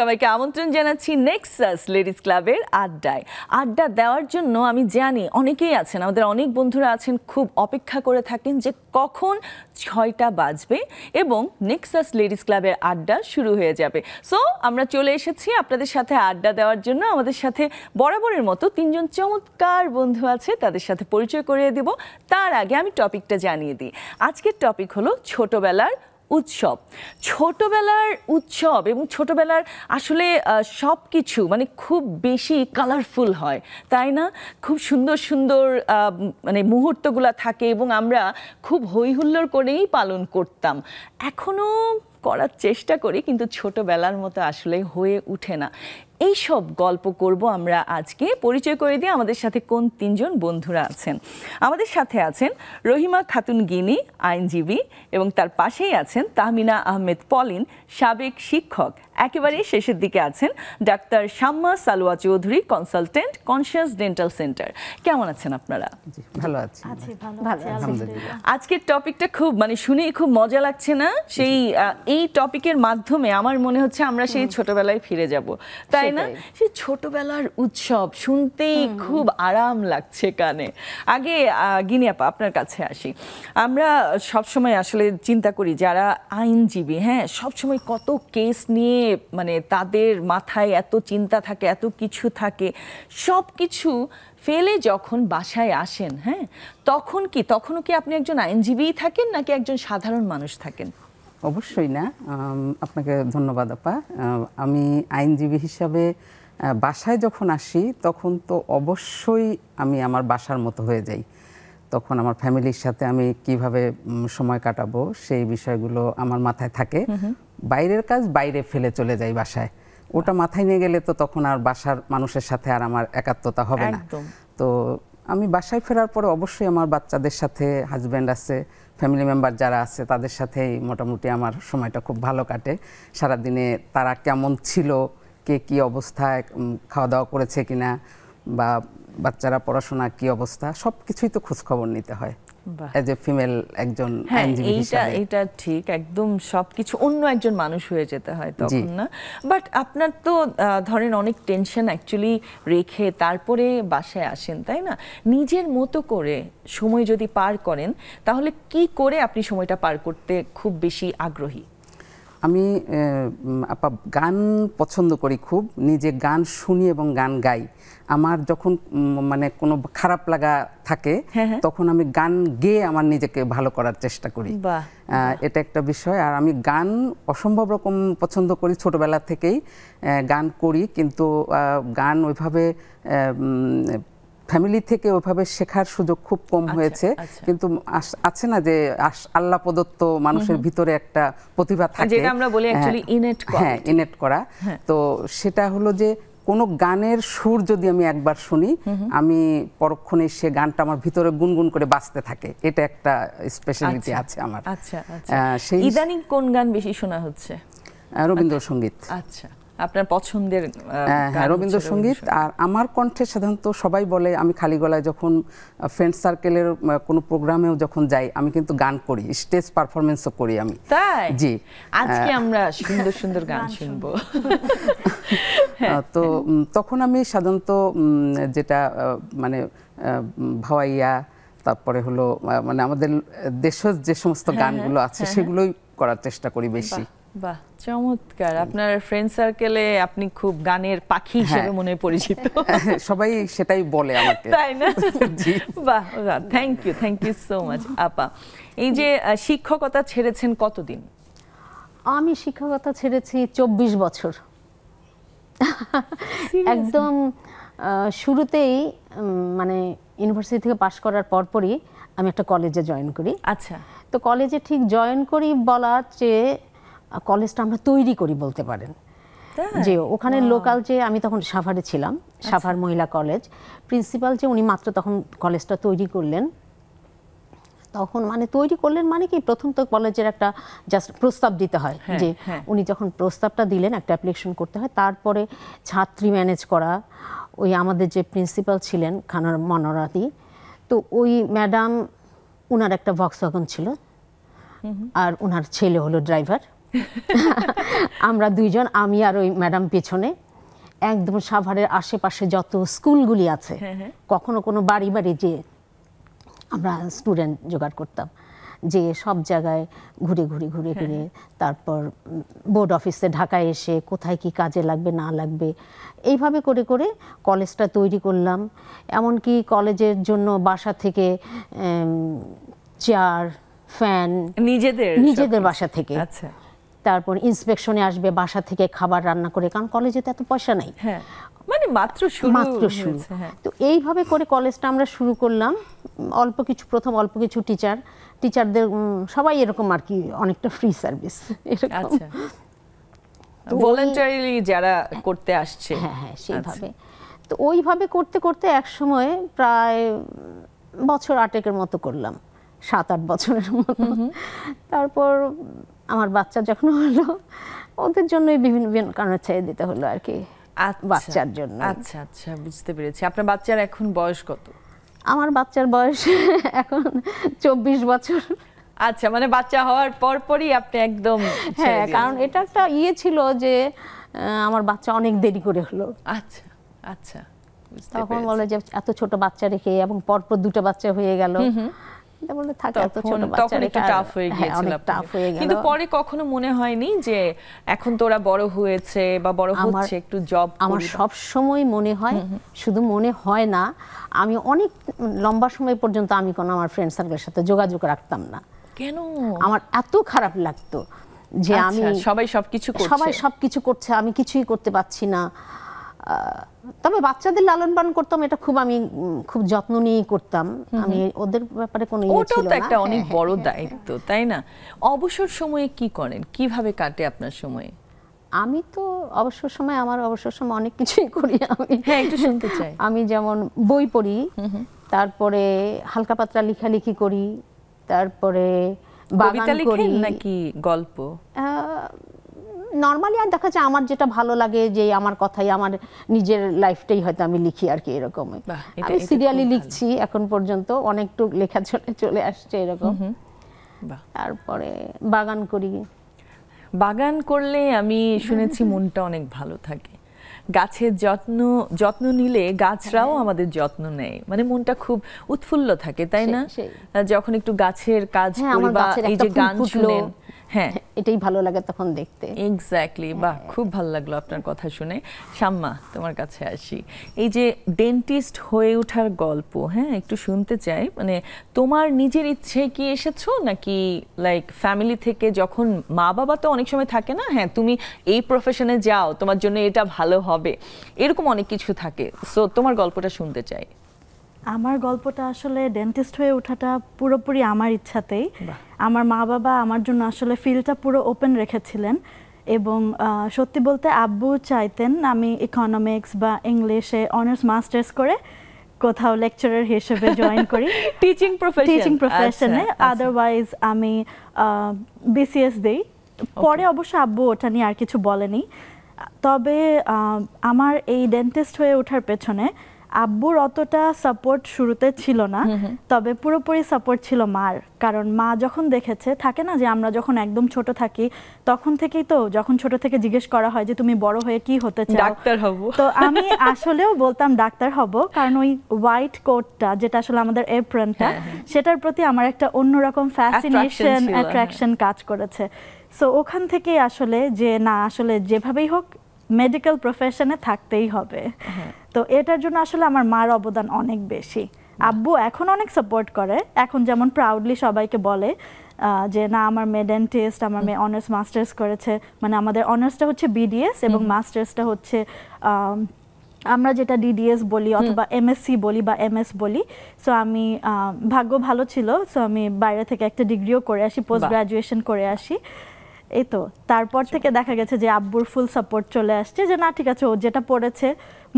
সবাইকে আমন্ত্রণ জানাচ্ছি নেক্সাস লেডিস ক্লাবের আড্ডায়। আড্ডা দেওয়ার জন্য আমি জানি অনেকেই আছেন, আমাদের অনেক বন্ধুরা আছেন খুব অপেক্ষা করে থাকেন যে কখন 6টা বাজবে এবং নেক্সাস লেডিস ক্লাবের আড্ডা শুরু হয়ে যাবে। সো আমরা চলে এসেছি আপনাদের সাথে আড্ডা দেওয়ার জন্য। আমাদের সাথে বরাবরের মতো 3জন চমৎকার বন্ধু আছে, তাদের সাথে পরিচয় করিয়ে দিব। তার আগে আমি টপিকটা জানিয়ে দিই। আজকের টপিক হলো ছোটবেলার উৎসব। ছোটবেলার উৎসব এবং ছোটবেলার আসলে সব কিছু মানে খুব বেশি কালারফুল হয়, তাই না? খুব সুন্দর সুন্দর মানে মুহূর্তগুলো থাকে এবং আমরা খুব হই হুল্লোড় করেই পালন করতাম। এখনও করার চেষ্টা করি, কিন্তু ছোটবেলার মতো আসলে হয়ে ওঠে না। এই সব গল্প করব আমরা আজকে। পরিচয় করে দিয়ে আমাদের সাথে কোন 3জন বন্ধুরা আছেন। আমাদের সাথে আছেন রহিমা খাতুন গিনি, আইনজীবী, এবং তার পাশেই আছেন তাহমিনা আহমেদ পলিন, সাবেক শিক্ষক। একেবারে শেষের দিকে আছেন doctor Shamma Salwa Chowdhury, consultant, conscious dental centre. কেমন আছেন আপনারা? ভালো আছি। আজকের টপিকটা খুব মানে শুনেই খুব মজা লাগছে না? সেই এই টপিকের মাধ্যমে আমার মনে হচ্ছে আমরা সেই ছোটবেলায় ফিরে যাব, তাই না? সেই ছোটবেলার উৎসব শুনতেই খুব আরাম লাগছে কানে। আগে গিনি আপা আপনার কাছে আসি। আমরা সবসময় আসলে চিন্তা করি যারা আইনজীবী, হ্যাঁ, সবসময় কত কেস নিয়ে মানে তাদের মাথায় এত চিন্তা থাকে, এত কিছু থাকে, সব কিছু ফেলে যখন বাসায় আসেন, হ্যাঁ, তখনও কি আপনি একজন আইনজীবীই থাকেন নাকি একজন সাধারণ মানুষ থাকেন? অবশ্যই না। আপনাকে ধন্যবাদ আপা। আমি আইনজীবী হিসাবে বাসায় যখন আসি তখন তো অবশ্যই আমি আমার বাসার মতো হয়ে যাই। তখন আমার ফ্যামিলির সাথে আমি কিভাবে সময় কাটাবো সেই বিষয়গুলো আমার মাথায় থাকে। বাইরের কাজ বাইরে ফেলে চলে যাই বাসায়। ওটা মাথায় নিয়ে গেলে তো তখন আর বাসার মানুষের সাথে আর আমার একাত্মতা হবে না। তো আমি বাসায় ফেরার পরে অবশ্যই আমার বাচ্চাদের সাথে, হাজব্যান্ড আছে, ফ্যামিলি মেম্বার যারা আছে তাদের সাথেই মোটামুটি আমার সময়টা খুব ভালো কাটে। সারাদিনে তারা কেমন ছিল, কে কী অবস্থায়, খাওয়া দাওয়া করেছে কিনা, বা বাচ্চারা পড়াশোনা কি অবস্থা, সব কিছুই তো খোঁজখবর নিতে হয় এজ এ ফিমেল একজন আইনজীবী হিসেবে। এটা ঠিক, একদম সবকিছু অন্য একজন মানুষ হয়ে যেতে হয় তখন, না? বাট আপনার তো ধরেন অনেক টেনশন অ্যাকচুয়ালি রেখে তারপরে বাসায় আসেন, তাই না? নিজের মতো করে সময় যদি পার করেন তাহলে কি করে আপনি সময়টা পার করতে খুব বেশি আগ্রহী? আমি আপা গান পছন্দ করি খুব, নিজে গান শুনি এবং গান গাই। আমার যখন মানে কোনো খারাপ লাগা থাকে তখন আমি গান গেয়ে আমার নিজেকে ভালো করার চেষ্টা করি। এটা একটা বিষয়। আর আমি গান অসম্ভব রকম পছন্দ করি, ছোটবেলা থেকেই গান করি, কিন্তু গান ওইভাবে ফ্যামিলি থেকে ওইভাবে শেখার সুযোগ খুব কম হয়েছে। কিন্তু আছে না যে আল্লাহ প্রদত্ত মানুষের ভিতরে একটা প্রতিভা থাকে, যেটা আমরা বলি অ্যাকচুয়ালি ইনেট করা। হ্যাঁ, ইনেট করা। তো সেটা হলো যে কোনো গানের সুর যদি আমি একবার শুনি, আমি পরক্ষণে সে গানটা আমার ভিতরে গুনগুন করে বাজতে থাকে। এটা একটা স্পেশালিটি আছে আমার। আচ্ছা, সেই ইদানিং কোন গান বেশি শোনা হচ্ছে? রবীন্দ্রসঙ্গীত। আচ্ছা, আপনার পছন্দের? হ্যাঁ, রবীন্দ্রসঙ্গীত। আর আমার কণ্ঠে সাধারণত সবাই বলে আমি খালি গলায় যখন ফ্রেন্ড সার্কেলের কোনো প্রোগ্রামেও যখন যাই আমি কিন্তু গান করি, স্টেজ পারফরমেন্সও করি আমি। তাই? জি। আজকে আমরা সুন্দর সুন্দর গান শুনবো। তো তখন আমি সাধারণত যেটা মানে ভাওয়াইয়া, তারপরে হলো মানে আমাদের দেশের যে সমস্ত গানগুলো আছে সেগুলোই করার চেষ্টা করি বেশি। বাহ, চমৎকার। আপনার ফ্রেন্ড সার্কেলে আপনি খুব গানের পাখি হিসেবে মনে পরিচিত, সবাই সেটাই বলে আমাকে, তাই না? বাহ, থ্যাংক ইউ সো মাচ আপা। এই যে শিক্ষকতা ছেড়েছেন কতদিন? আমি শিক্ষকতা ছেড়েছি 24 বছর। একদম শুরুতেই মানে ইউনিভার্সিটি থেকে পাশ করার পরপরই আমি একটা কলেজে জয়েন করি। আচ্ছা। তো কলেজে ঠিক জয়েন করি বলার চেয়ে কলেজটা আমরা তৈরি করি বলতে পারেন। যে ওখানে লোকাল যে আমি তখন সাভারে ছিলাম, সাভার মহিলা কলেজ, প্রিন্সিপাল যে উনি মাত্র তখন কলেজটা তৈরি করলেন। তখন মানে তৈরি করলেন মানে কি, প্রথম তো কলেজের একটা জাস্ট প্রস্তাব দিতে হয়, যে উনি যখন প্রস্তাবটা দিলেন একটা অ্যাপ্লিকেশন করতে হয়, তারপরে ছাত্রী ম্যানেজ করা। ওই আমাদের যে প্রিন্সিপাল ছিলেন খানার মনোরাদি, তো ওই ম্যাডাম, ওনার একটা ভক্সওয়াগন ছিল আর ওনার ছেলে হলো ড্রাইভার। আমরা দুইজন, আমি আর ওই ম্যাডাম পেছনে, একদম সাভারের আশেপাশে যত স্কুলগুলি আছে, কখনো কোনো বাড়ি বাড়ি যে আমরা স্টুডেন্ট জোগাড় করতাম, যে সব জায়গায় ঘুরে ঘুরে ঘুরে ঘুরে, তারপর বোর্ড অফিসে ঢাকায় এসে কোথায় কি কাজে লাগবে না লাগবে, এইভাবে করে করে কলেজটা তৈরি করলাম। এমনকি কলেজের জন্য বাসা থেকে চেয়ার, ফ্যান নিজেদের বাসা থেকে, আচ্ছা, তারপর ইন্সপেকশনে আসবে বাসা থেকে খাবার রান্না করে, কারণ কলেজে তো এত পয়সা নাই, মানে মাত্র শুরু। তো এইভাবে করে কলেজটা আমরা শুরু করলাম। প্রথম অল্প কিছু টিচারদের সবাই এরকম আর কি, অনেকটা ফ্রি সার্ভিস এরকম, ভলান্টারিলি যারা করতে আসছে। হ্যাঁ সেইভাবে। তো ওইভাবে করতে করতে এক সময় প্রায় বছর 8 মতো করলাম, 7-8 বছরের মতো। তারপর আমার বাচ্চা যখন হলো, ওদের জন্যই বিভিন্ন কারণে ছেড়ে দিতে হলো আর কি, বাচ্চার জন্য। আচ্ছা আচ্ছা, বুঝতে পেরেছি। আপনার বাচ্চার এখন বয়স কত? আমার বাচ্চার বয়স এখন 24 বছর। আচ্ছা, মানে বাচ্চা হওয়ার পরই আপনি একদম। হ্যাঁ, কারণ এটা একটা ছিল যে আমার বাচ্চা অনেক দেরি করে হলো। আচ্ছা আচ্ছা, তখন বলে যে এত ছোট বাচ্চা রেখে, এবং পরপর 2টা বাচ্চা হয়ে গেল, বলে থাকে এত ছোট বাচ্চা রেখে, একটু টাফ হয়ে গিয়েছিল। কিন্তু পরে কখনো মনে হয়নি যে এখন তোরা বড় হয়েছে বা বড় হচ্ছে, একটু জব? আমার সব সময় মনে হয়, শুধু মনে হয় না, আমি অনেক লম্বা সময় পর্যন্ত আমি কোনো আমার ফ্রেন্ড সার্কেলের সাথে যোগাযোগ রাখতাম না। কেন? আমার এত খারাপ লাগতো যে আমি সবাই সবকিছু করছে, আমি কিছুই করতে পারছি না। তবে বাচ্চাদের লালন পালন করতাম, এটা আমি খুব যত্ন নিয়ে করতাম। আমি ওদের ব্যাপারে কোনো ইয়ে ছিল না। ওটা তো একটা অনেক বড় দায়িত্ব, তাই না? অবসর সময়ে কি করেন, কিভাবে কাটে আপনার সময়? আমি তো অবসর সময় অনেক কিছুই করি। আমি একটু শুনতে চাই। আমি যেমন বই পড়ি, তারপরে হালকা পাতলা লেখালেখি করি, তারপরে বাগান করি। নাকি গল্প? নরমালি আর দেখা যায় আমার যেটা ভালো লাগে, যে আমার কথাই, আমার নিজের লাইফটাই হয়তো আমি লিখি আর কি, এরকম। আমি সিরিয়ালি লিখছি এখন পর্যন্ত, অনেকটুকু লেখা চলে আসছে এরকম। তারপরে বাগান করি। বাগান করলে আমি শুনেছি মনটা অনেক ভালো থাকে। গাছের যত্ন নিলে গাছরাও আমাদের যত্ন নেয়, মানে মনটা খুব উৎফুল্ল থাকে, তাই না? যখন একটু গাছের কাজ করি বা এই যে গান শুনেন, হ্যাঁ, এটাই ভালো লাগে তখন দেখতে। এক্স্যাক্টলি। বাহ, খুব ভালো লাগলো আপনার কথা শুনে। শাম্মা, তোমার কাছে আসি। এই যে ডেন্টিস্ট হয়ে ওঠার গল্প, হ্যাঁ, একটু শুনতে চাই। মানে তোমার নিজের ইচ্ছে কি এসেছো, নাকি লাইক ফ্যামিলি থেকে? যখন মা বাবা তো অনেক সময় থাকে না, হ্যাঁ তুমি এই প্রফেশনে যাও, তোমার জন্য এটা ভালো হবে, এরকম অনেক কিছু থাকে। সো তোমার গল্পটা শুনতে চাই। আমার গল্পটা আসলে ডেন্টিস্ট হয়ে ওঠাটা পুরোপুরি আমার ইচ্ছাতেই। আমার মা বাবা আমার জন্য আসলে ফিল্ডটা পুরো ওপেন রেখেছিলেন, এবং সত্যি বলতে আব্বু চাইতেন আমি ইকোনমিক্স বা ইংলিশে অনার্স মাস্টার্স করে কোথাও লেকচারার হিসেবে জয়েন করি, টিচিং প্রফেশনে। আদারওয়াইজ আমি বিসিএস দেই। পরে অবশ্য আব্বু ওটা নিয়ে আর কিছু বলেনি। তবে আমার এই ডেন্টিস্ট হয়ে ওঠার পেছনে আব্বুর অতটা সাপোর্ট শুরুতে ছিল না, তবে পুরোপুরি সাপোর্ট ছিল মার। কারণ মা যখন দেখেছে, থাকে না যে আমরা যখন একদম ছোট থাকি তখন থেকেই তো, যখন ছোট থেকে জিজ্ঞেস করা হয় যে তুমি বড় হয়ে কি হতে চাও, ডাক্তার হব, তো আমি আসলেও বলতাম ডাক্তার হব। কারণ ওই হোয়াইট কোটটা, যেটা আসলে আমাদের এপ্রনটা, সেটার প্রতি আমার একটা অন্যরকম ফ্যাসিনেশন, অ্যাট্রাকশন কাজ করেছে। সো ওখান থেকেই আসলে যে না, আসলে যেভাবেই হোক মেডিকেল প্রফেশনে থাকতেই হবে। তো এটার জন্য আসলে আমার মার অবদান অনেক বেশি। আব্বু এখন অনেক সাপোর্ট করে, এখন যেমন প্রাউডলি সবাইকে বলে যে না, আমার মেয়ে ডেন্টিস্ট, আমার মেয়ে অনার্স মাস্টার্স করেছে। মানে আমাদের অনার্সটা হচ্ছে বিডিএস এবং মাস্টার্সটা হচ্ছে আমরা যেটা ডিডিএস বলি অথবা এমএসসি বলি বা এমএস বলি। সো আমি ভাগ্য ভালো ছিল, সো আমি বাইরে থেকে একটা ডিগ্রিও করে আসি, পোস্ট গ্রাজুয়েশন করে আসি। এই তো তারপর থেকে দেখা গেছে যে আব্বুর ফুল সাপোর্ট চলে আসছে, যে না ঠিক আছে, ও যেটা পড়েছে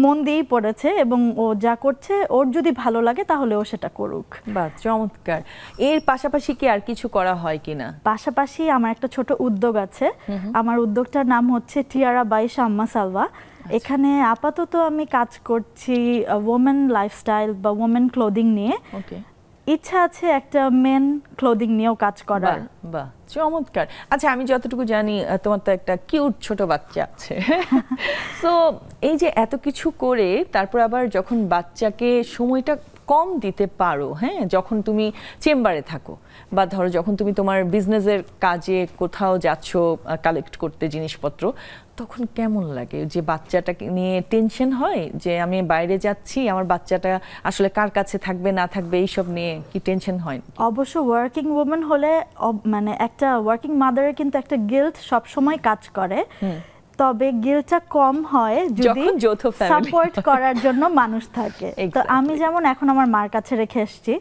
মন দিয়েই পড়েছে এবং ও যা করছে ওর যদি ভালো লাগে তাহলে ও সেটা করুক। বাহ, চমৎকার। এর পাশাপাশি কি আর কিছু করা হয় কিনা? পাশাপাশি আমার একটা ছোট উদ্যোগ আছে। আমার উদ্যোগটার নাম হচ্ছে টিয়ারা বাই শাম্মা সালওয়া। এখানে আপাতত আমি কাজ করছি ওমেন লাইফস্টাইল বা ওমেন ক্লোদিং নিয়ে। ইচ্ছা আছে একটা মেন ক্লোদিং নিয়েও কাজ করার। বাহ, চমৎকার। আচ্ছা, আমি যতটুকু জানি তোমার তো একটা কিউট ছোট বাচ্চা আছে, সো এই যে এত কিছু করে তারপর আবার যখন বাচ্চাকে সময়টা কম দিতে পারো, হ্যাঁ, যখন তুমি চেম্বারে থাকো বা ধরো যখন তুমি তোমার বিজনেসের কাজে কোথাও যাচ্ছ কালেক্ট করতে জিনিসপত্র, তখন কেমন লাগে? যে বাচ্চাটাকে নিয়ে টেনশন হয় যে আমি বাইরে যাচ্ছি, আমার বাচ্চাটা আসলে কার কাছে থাকবে না থাকবে, এইসব নিয়ে কি টেনশন হয়? অবশ্য ওয়ার্কিং ওম্যান হলে মানে একটা ওয়ার্কিং মাদারের কিন্তু একটা গিল্ট সব সময় কাজ করে, তবে গিল্টটা কম হয় যদি সাপোর্ট করার জন্য মানুষ থাকে। তো আমি যেমন এখন আমার মার কাছে রেখে এসেছি,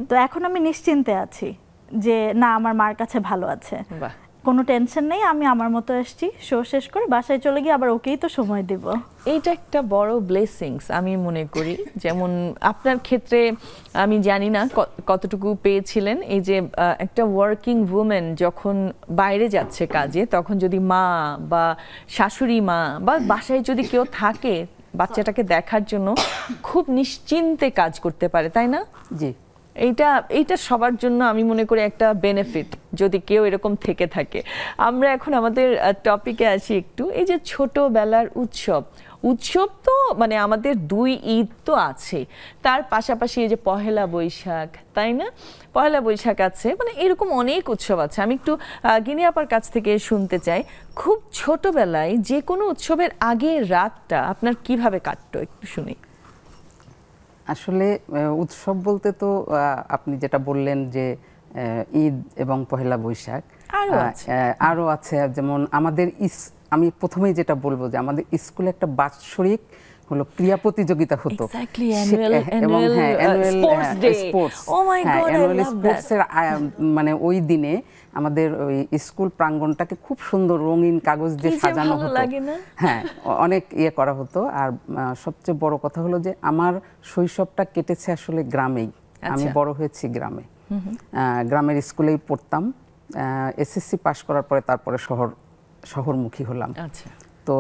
তো এখন আমি নিশ্চিন্তে আছি যে না, আমার মার কাছে ভালো আছে, কোনো টেনশন নেই, আমি আমার মতো এসেছি, শো শেষ করে বাসায় চলে গিয়ে আবার ওকেই তো সময় দিব। এইটা একটা বড় ব্লেসিংস আমি মনে করি। যেমন আপনার ক্ষেত্রে আমি জানি না কতটুকু পেয়েছিলেন, এই যে একটা ওয়ার্কিং উমেন যখন বাইরে যাচ্ছে কাজে, তখন যদি মা বা শাশুড়ি মা বা বাসায় যদি কেউ থাকে বাচ্চাটাকে দেখার জন্য, খুব নিশ্চিন্তে কাজ করতে পারে, তাই না? জি, এইটা সবার জন্য আমি মনে করি একটা বেনিফিট, যদি কেউ এরকম থেকে থাকে। আমরা এখন আমাদের টপিকে আসি একটু। এই যে ছোটবেলার উৎসব তো মানে আমাদের 2 ঈদ তো আছে, তার পাশাপাশি এই যে পহেলা বৈশাখ, তাই না? পহেলা বৈশাখ আছে, মানে এরকম অনেক উৎসব আছে। আমি একটু গিনি আপার কাছ থেকে শুনতে চাই, খুব ছোটবেলায় যে কোনো উৎসবের আগের রাতটা আপনার কিভাবে কাটতো, একটু শুনি। আসলে উৎসব বলতে তো আপনি যেটা বললেন যে ঈদ এবং পহেলা বৈশাখ আরও আছে, যেমন আমাদের আমি প্রথমেই যেটা বলবো যে আমাদের স্কুলে একটা বাৎসরিক হলো ক্রীড়া প্রতিযোগিতা হতো, এবং স্পোর্টসের মানে ওই দিনে আমাদের ওই স্কুল প্রাঙ্গণটাকে খুব সুন্দর রঙিন কাগজ দিয়ে সাজানো হতো, হ্যাঁ, অনেক ইয়ে করা হতো। আর সবচেয়ে বড় কথা হলো যে আমার শৈশবটা কেটেছে আসলে গ্রামেই, আমি বড় হয়েছি গ্রামে, গ্রামের স্কুলেই পড়তাম। এসএসসি পাশ করার পরে তারপরে শহরমুখী হলাম। তো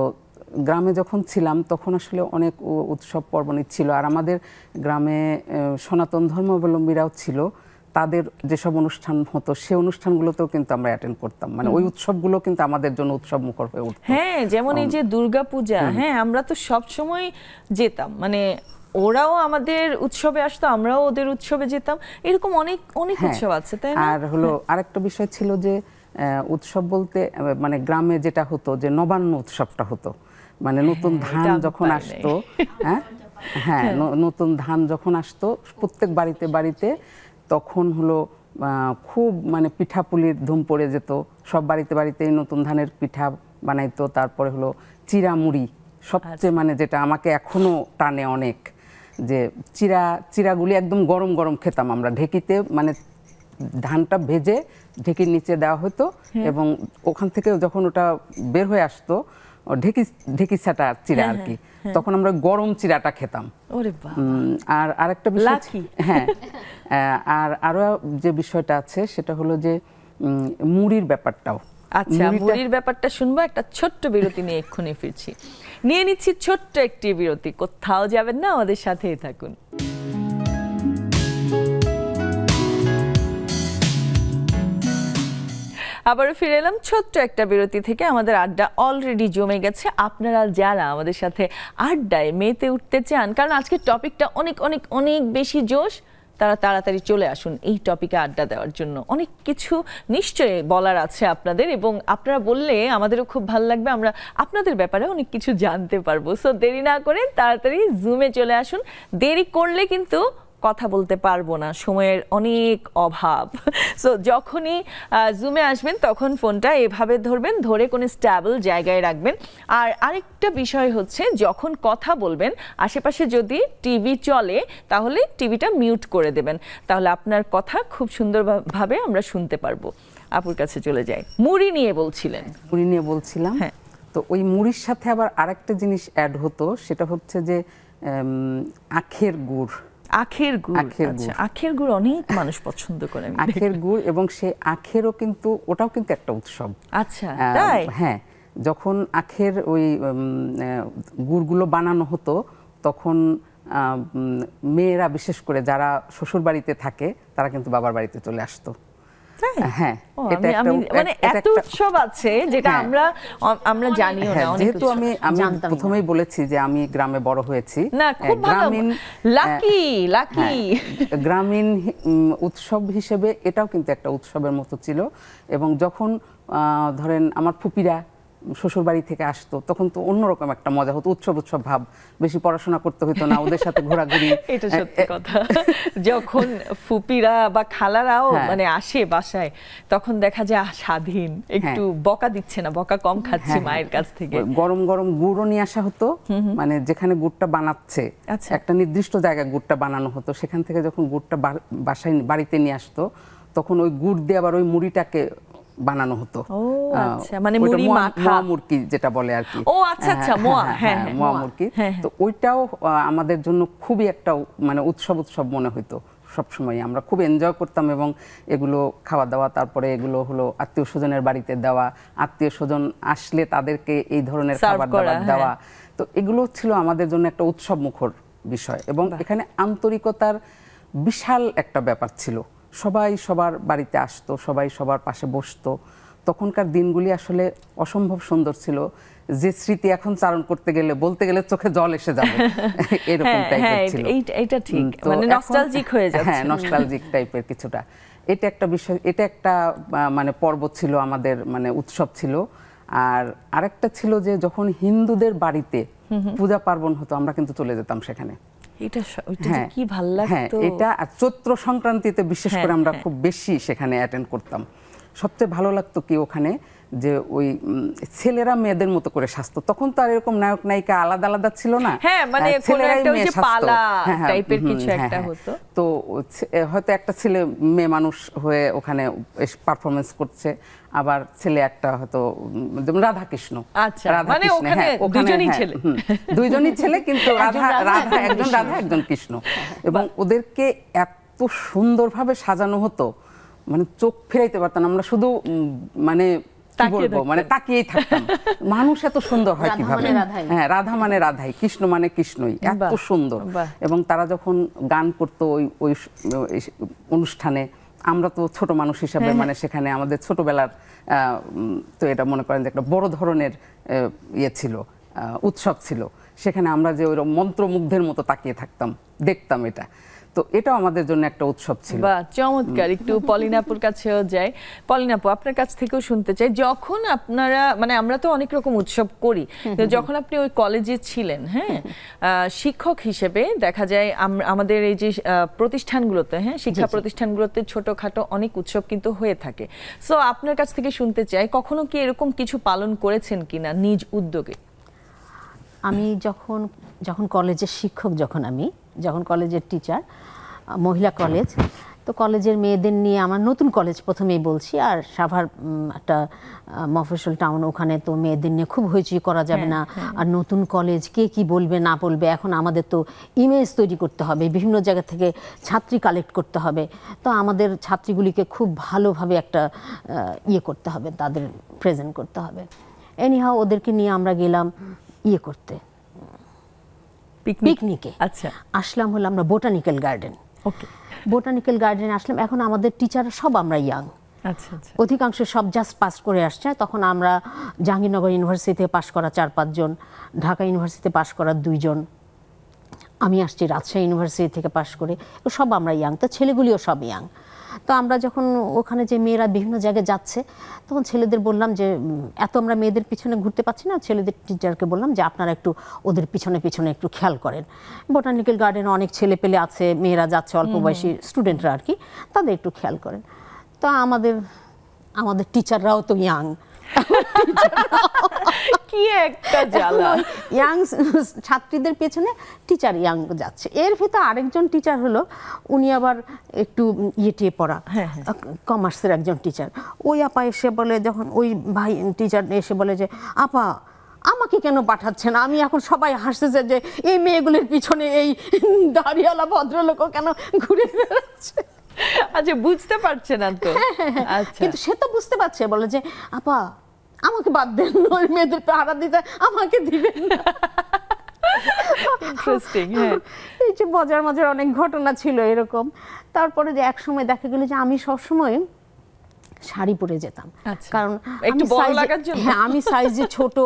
গ্রামে যখন ছিলাম তখন আসলে অনেক উৎসব পার্বণ ছিল, আর আমাদের গ্রামে সনাতন ধর্মাবলম্বীরাও ছিল, তাদের যেসব অনুষ্ঠান হতো সেই অনুষ্ঠানগুলোতেও কিন্তু আমরা অ্যাটেন্ড করতাম, মানে ওই উৎসবগুলো কিন্তু আমাদের জন্য উৎসব মুখর হয়ে উঠতো। হ্যাঁ, যেমন এই যে দুর্গাপূজা, হ্যাঁ, আমরা তো সব সময় যেতাম, মানে ওরাও আমাদের উৎসবে আসতো, আমরাও ওদের উৎসবে যেতাম, এরকম অনেক উৎসব আছে, তাই না? আর হলো আরেকটা বিষয় ছিল যে উৎসব বলতে মানে গ্রামে যেটা হতো যে নবান্ন উৎসবটা হতো, মানে নতুন ধান যখন আসতো, হ্যাঁ, নতুন ধান যখন আসতো প্রত্যেক বাড়িতে বাড়িতে, তখন হলো খুব মানে পিঠাপুলির ধুম পড়ে যেত, সব বাড়িতে বাড়িতে নতুন ধানের পিঠা বানাইতো। তারপরে হলো চিড়ামুড়ি, সবচেয়ে মানে যেটা আমাকে এখনো টানে অনেক, যে চিড়াগুলি একদম গরম গরম খেতাম আমরা ঢেকিতে, মানে ধানটা ভেজে ঢেকির নিচে দেওয়া হতো, এবং ওখান থেকে যখন ওটা বের হয়ে আসতো ঢেকি ছাটা চিড়া আর কি, তখন আমরা গরম চিড়াটা খেতাম। আর আরেকটা বিষয়, হ্যাঁ, আর আরো যে বিষয়টা আছে সেটা হলো যে মুড়ির ব্যাপারটাও। আচ্ছা, মুড়ির ব্যাপারটা শুনবো, একটা ছোট্ট বিরতি নিয়ে এক্ষুনি ফিরছি। নিয়ে নিচ্ছি ছোট্ট একটি বিরতি, কোথাও যাবেন না, আমাদের সাথেই থাকুন। আবারও ফিরে এলাম ছোট্ট একটা বিরতি থেকে। আমাদের আড্ডা অলরেডি জমে গেছে। আপনারা যারা আমাদের সাথে আড্ডায় মেতে উঠতে চান, কারণ আজকের টপিকটা অনেক অনেক অনেক বেশি জোশ, তারা তাড়াতাড়ি চলে আসুন এই টপিকে আড্ডা দেওয়ার জন্য। অনেক কিছু নিশ্চয়ই বলার আছে আপনাদের, এবং আপনারা বললে আমাদেরও খুব ভালো লাগবে, আমরা আপনাদের ব্যাপারে অনেক কিছু জানতে পারবো। সো দেরি না করে তাড়াতাড়ি জুমে চলে আসুন। দেরি করলে কিন্তু কথা বলতে পারবো না, সময়ের অনেক অভাব। সো যখনই জুমে আসবেন তখন ফোনটা এভাবে ধরবেন, ধরে কোনো স্ট্যাবল জায়গায় রাখবেন। আর আরেকটা বিষয় হচ্ছে, যখন কথা বলবেন আশেপাশে যদি টিভি চলে তাহলে টিভিটা মিউট করে দেবেন, তাহলে আপনার কথা খুব সুন্দরভাবে আমরা শুনতে পারবো। আপুর কাছে চলে যাই, মুড়ি নিয়ে বলছিলেন। মুড়ি নিয়ে বলছিলাম, হ্যাঁ। তো ওই মুড়ির সাথে আবার আরেকটা জিনিস অ্যাড হতো, সেটা হচ্ছে যে আখের গুড়। আখের গুড়, আচ্ছা, আখের গুড় অনেক মানুষ পছন্দ করে। আখের গুড়, এবং সে আখেরও কিন্তু ওটাও কিন্তু একটা উৎসব। আচ্ছা, তাই? হ্যাঁ, যখন আখের ওই গুড়গুলো বানানো হতো তখন মেয়েরা বিশেষ করে যারা শ্বশুর বাড়িতে থাকে তারা কিন্তু বাবার বাড়িতে চলে আসতো। হ্যাঁ, এটা মানে এত উৎসব আছে যেটা আমরা জানিও না। যেহেতু আমি প্রথমেই বলেছি যে আমি গ্রামে বড় হয়েছি, না খুব ভালো, লাকি গ্রামীণ উৎসব হিসেবে এটাও কিন্তু একটা উৎসবের মতো ছিল। এবং যখন ধরেন আমার ফুপিরা শ্বশুর বাড়ি থেকে আসতো তখন তো অন্যরকম একটা মজা হতো, উৎসব উৎসব ভাব, বেশি পড়াশোনা করতে হতো না, ওদের সাথে ঘোরাঘুরি। এটা সত্যি কথা। যখন ফুপিরা বা খালারাও মানে আসে বাসায় তখন দেখা যায় স্বাধীন, একটু বকা দিচ্ছে না, বকা কম খাচ্ছি মায়ের কাছ থেকে। গরম গরম গুড়ও নিয়ে আসা হতো, মানে যেখানে গুড়টা বানাচ্ছে একটা নির্দিষ্ট জায়গায় গুড়টা বানানো হতো, সেখান থেকে যখন গুড়টা বাসায় বাড়িতে নিয়ে আসতো তখন ওই গুড় দিয়ে আবার ওই মুড়িটাকে বানানো হতো। আচ্ছা, মানে মুড়ি মাখা, মুড়কি যেটা বলে আর কি। ও আচ্ছা আচ্ছা, মোয়া, হ্যাঁ মোয়া মুড়কি। তো ওইটাও আমাদের জন্য খুবই একটা মানে উৎসব মনে হইতো সবসময়। আমরা খুব এনজয় করতাম এবং এগুলো খাওয়া দাওয়া, তারপরে এগুলো হলো আত্মীয় স্বজনের বাড়িতে দেওয়া, আত্মীয় স্বজন আসলে তাদেরকে এই ধরনের খাবার দাবার দেওয়া। তো এগুলো ছিল আমাদের জন্য একটা উৎসব মুখর বিষয় এবং এখানে আন্তরিকতার বিশাল একটা ব্যাপার ছিল। সবাই সবার বাড়িতে আসতো, সবাই সবার পাশে বসতো। তখনকার দিনগুলি আসলে অসম্ভব সুন্দর ছিল, যে স্মৃতি এখন চারণ করতে গেলে বলতে গেলে চোখে জল এসে যাবে এরকম টাইপের ছিল। এটা ঠিক, মানে নস্টালজিক হয়ে যাচ্ছে। হ্যাঁ, নস্টালজিক টাইপের কিছুটা। এটা একটা বিষয়, এটা একটা মানে পর্ব ছিল আমাদের, মানে উৎসব ছিল। আর আরেকটা ছিল যে যখন হিন্দুদের বাড়িতে পূজা পার্বণ হতো আমরা কিন্তু চলে যেতাম সেখানে। কি ভালো লাগতো এটা। আর চৈত্র সংক্রান্তিতে বিশেষ করে আমরা খুব বেশি সেখানে অ্যাটেন্ড করতাম। সবচেয়ে ভালো লাগতো কি ওখানে যে ওই ছেলেরা মেয়েদের মতো করে সাজতো। তখন তো আর এরকম নায়ক নায়িকা আলাদা আলাদা ছিল না, ছেলেরাই মেয়ে সাজতো টাইপের কিছু একটা হতো। তো হয়তো একটা ছেলে মেয়ে মানুষ হয়ে ওখানে পারফরমেন্স করছে, আবার ছেলে একটা হয়তো রাধা কৃষ্ণ। আচ্ছা, মানে ওখানে দুজনই ছেলে, দুইজনই ছেলে, কিন্তু একজন রাধা একজন কৃষ্ণ। এবং ওদেরকে এত সুন্দরভাবে সাজানো হতো, মানে চোখ ফেরাইতে পারতাম আমরা, শুধু মানে কি বলবো, মানে তাকিয়েই থাকতাম। মানুষ এত সুন্দর হয় কিভাবে। হ্যাঁ, রাধা মানে রাধাই, কৃষ্ণ মানে কৃষ্ণই, এত সুন্দর। এবং তারা যখন গান করতো ওই অনুষ্ঠানে, আমরা তো ছোট মানুষ হিসাবে মানে সেখানে আমাদের ছোটবেলার তো এটা মনে করেন যে একটা বড় ধরনের ইয়ে ছিল, উৎসব ছিল। সেখানে আমরা যে ওই মন্ত্রমুগ্ধের মতো তাকিয়ে থাকতাম, দেখতাম এটা। তো এটাও আমাদের জন্য একটা উৎসব ছিল। বাহ, চমৎকার। একটু পলিনাপুর কাছেও যাই। পলিনাপু, আপনার কাছ থেকেও শুনতে চাই, যখন আপনারা, মানে আমরা তো অনেক রকম উৎসব করি, যখন আপনি ওই কলেজে ছিলেন, হ্যাঁ, শিক্ষক হিসেবে দেখা যায় আমাদের এই যে প্রতিষ্ঠানগুলোতে, হ্যাঁ, শিক্ষা প্রতিষ্ঠানগুলোতে ছোটখাটো অনেক উৎসব কিন্তু হয়ে থাকে। সো আপনার কাছ থেকে শুনতে চাই, কখনো কি এরকম কিছু পালন করেছেন কিনা নিজ উদ্যোগে? আমি যখন কলেজের শিক্ষক, যখন কলেজের টিচার, মহিলা কলেজ, তো কলেজের মেয়েদের নিয়ে আমার নতুন কলেজ প্রথমেই বলছি, আর সাভার একটা মফস্বল টাউন, ওখানে তো মেয়েদের নিয়ে খুব হইচই করা যাবে না। আর নতুন কলেজ, কে কি বলবে না বলবে, এখন আমাদের তো ইমেজ তৈরি করতে হবে, বিভিন্ন জায়গা থেকে ছাত্রী কালেক্ট করতে হবে। তো আমাদের ছাত্রীগুলিকে খুব ভালোভাবে একটা করতে হবে, তাদের প্রেজেন্ট করতে হবে। এনিহাও ওদেরকে নিয়ে আমরা গেলাম করতে, পিকনিকে। আচ্ছা, আসলাম হলো আমরা বোটানিক্যাল গার্ডেন। ওকে, বোটানিক্যাল গার্ডেনে আসলাম। এখন আমাদের টিচার সব আমরা ইয়াং, আচ্ছা, অধিকাংশ সব জাস্ট পাস করে আসছে। তখন আমরা জাহাঙ্গীরনগর ইউনিভার্সিটি থেকে পাস করা 4-5 জন, ঢাকা ইউনিভার্সিটিতে পাস করা 2 জন, আমি আসছি রাজশাহী ইউনিভার্সিটি থেকে পাস করে। সব আমরা ইয়াং, তো ছেলেগুলিও সব ইয়াং। তো আমরা যখন ওখানে যে মেয়েরা বিভিন্ন জায়গায় যাচ্ছে, তখন ছেলেদের বললাম যে এত আমরা মেয়েদের পিছনে ঘুরতে পাচ্ছি না, ছেলেদের টিচারকে বললাম যে আপনারা একটু ওদের পিছনে পিছনে একটু খেয়াল করেন। বোটানিক্যাল গার্ডেনে অনেক ছেলে পেলে আছে, মেয়েরা যাচ্ছে, অল্প বয়সী স্টুডেন্টরা আর কি, তাদের একটু খেয়াল করেন। তো আমাদের টিচাররাও তো ইয়াং, কি একটা জ্বালা, ইয়াং ছাত্রীদের পেছনে টিচার ইয়াং যাচ্ছে। এর ভিতর আরেকজন টিচার হলো, উনি আবার একটু টিয়ে পড়া, কমার্সের একজন টিচার। ওই আপা এসে বলে, যখন ওই ভাই টিচার এসে বলে যে আপা আমাকে কেন পাঠাচ্ছেন, আমি এখন সবাই হাসতেছে যে এই মেয়েগুলির পিছনে এই দাড়িওয়ালা ভদ্রলোকও কেন ঘুরে বেড়াচ্ছে। আচ্ছা, বুঝতে পারছে না তো। আচ্ছা, কিন্তু সে তো বুঝতে পারছে, বলে যে আপা আমাকে বাদ দেন, ওই মেয়েদের পাহারা দিতে আমাকে দিবেন না। ইন্টারেস্টিং। হ্যাঁ, এই যে মজার মজার অনেক ঘটনা ছিল এরকম। তারপরে যে এক সময় দেখা গেল যে আমি সবসময় শাড়ি পরে যেতাম, আচ্ছা। কারণ একটু বড় লাগার জন্য? হ্যাঁ, আমি সাইজে ছোট,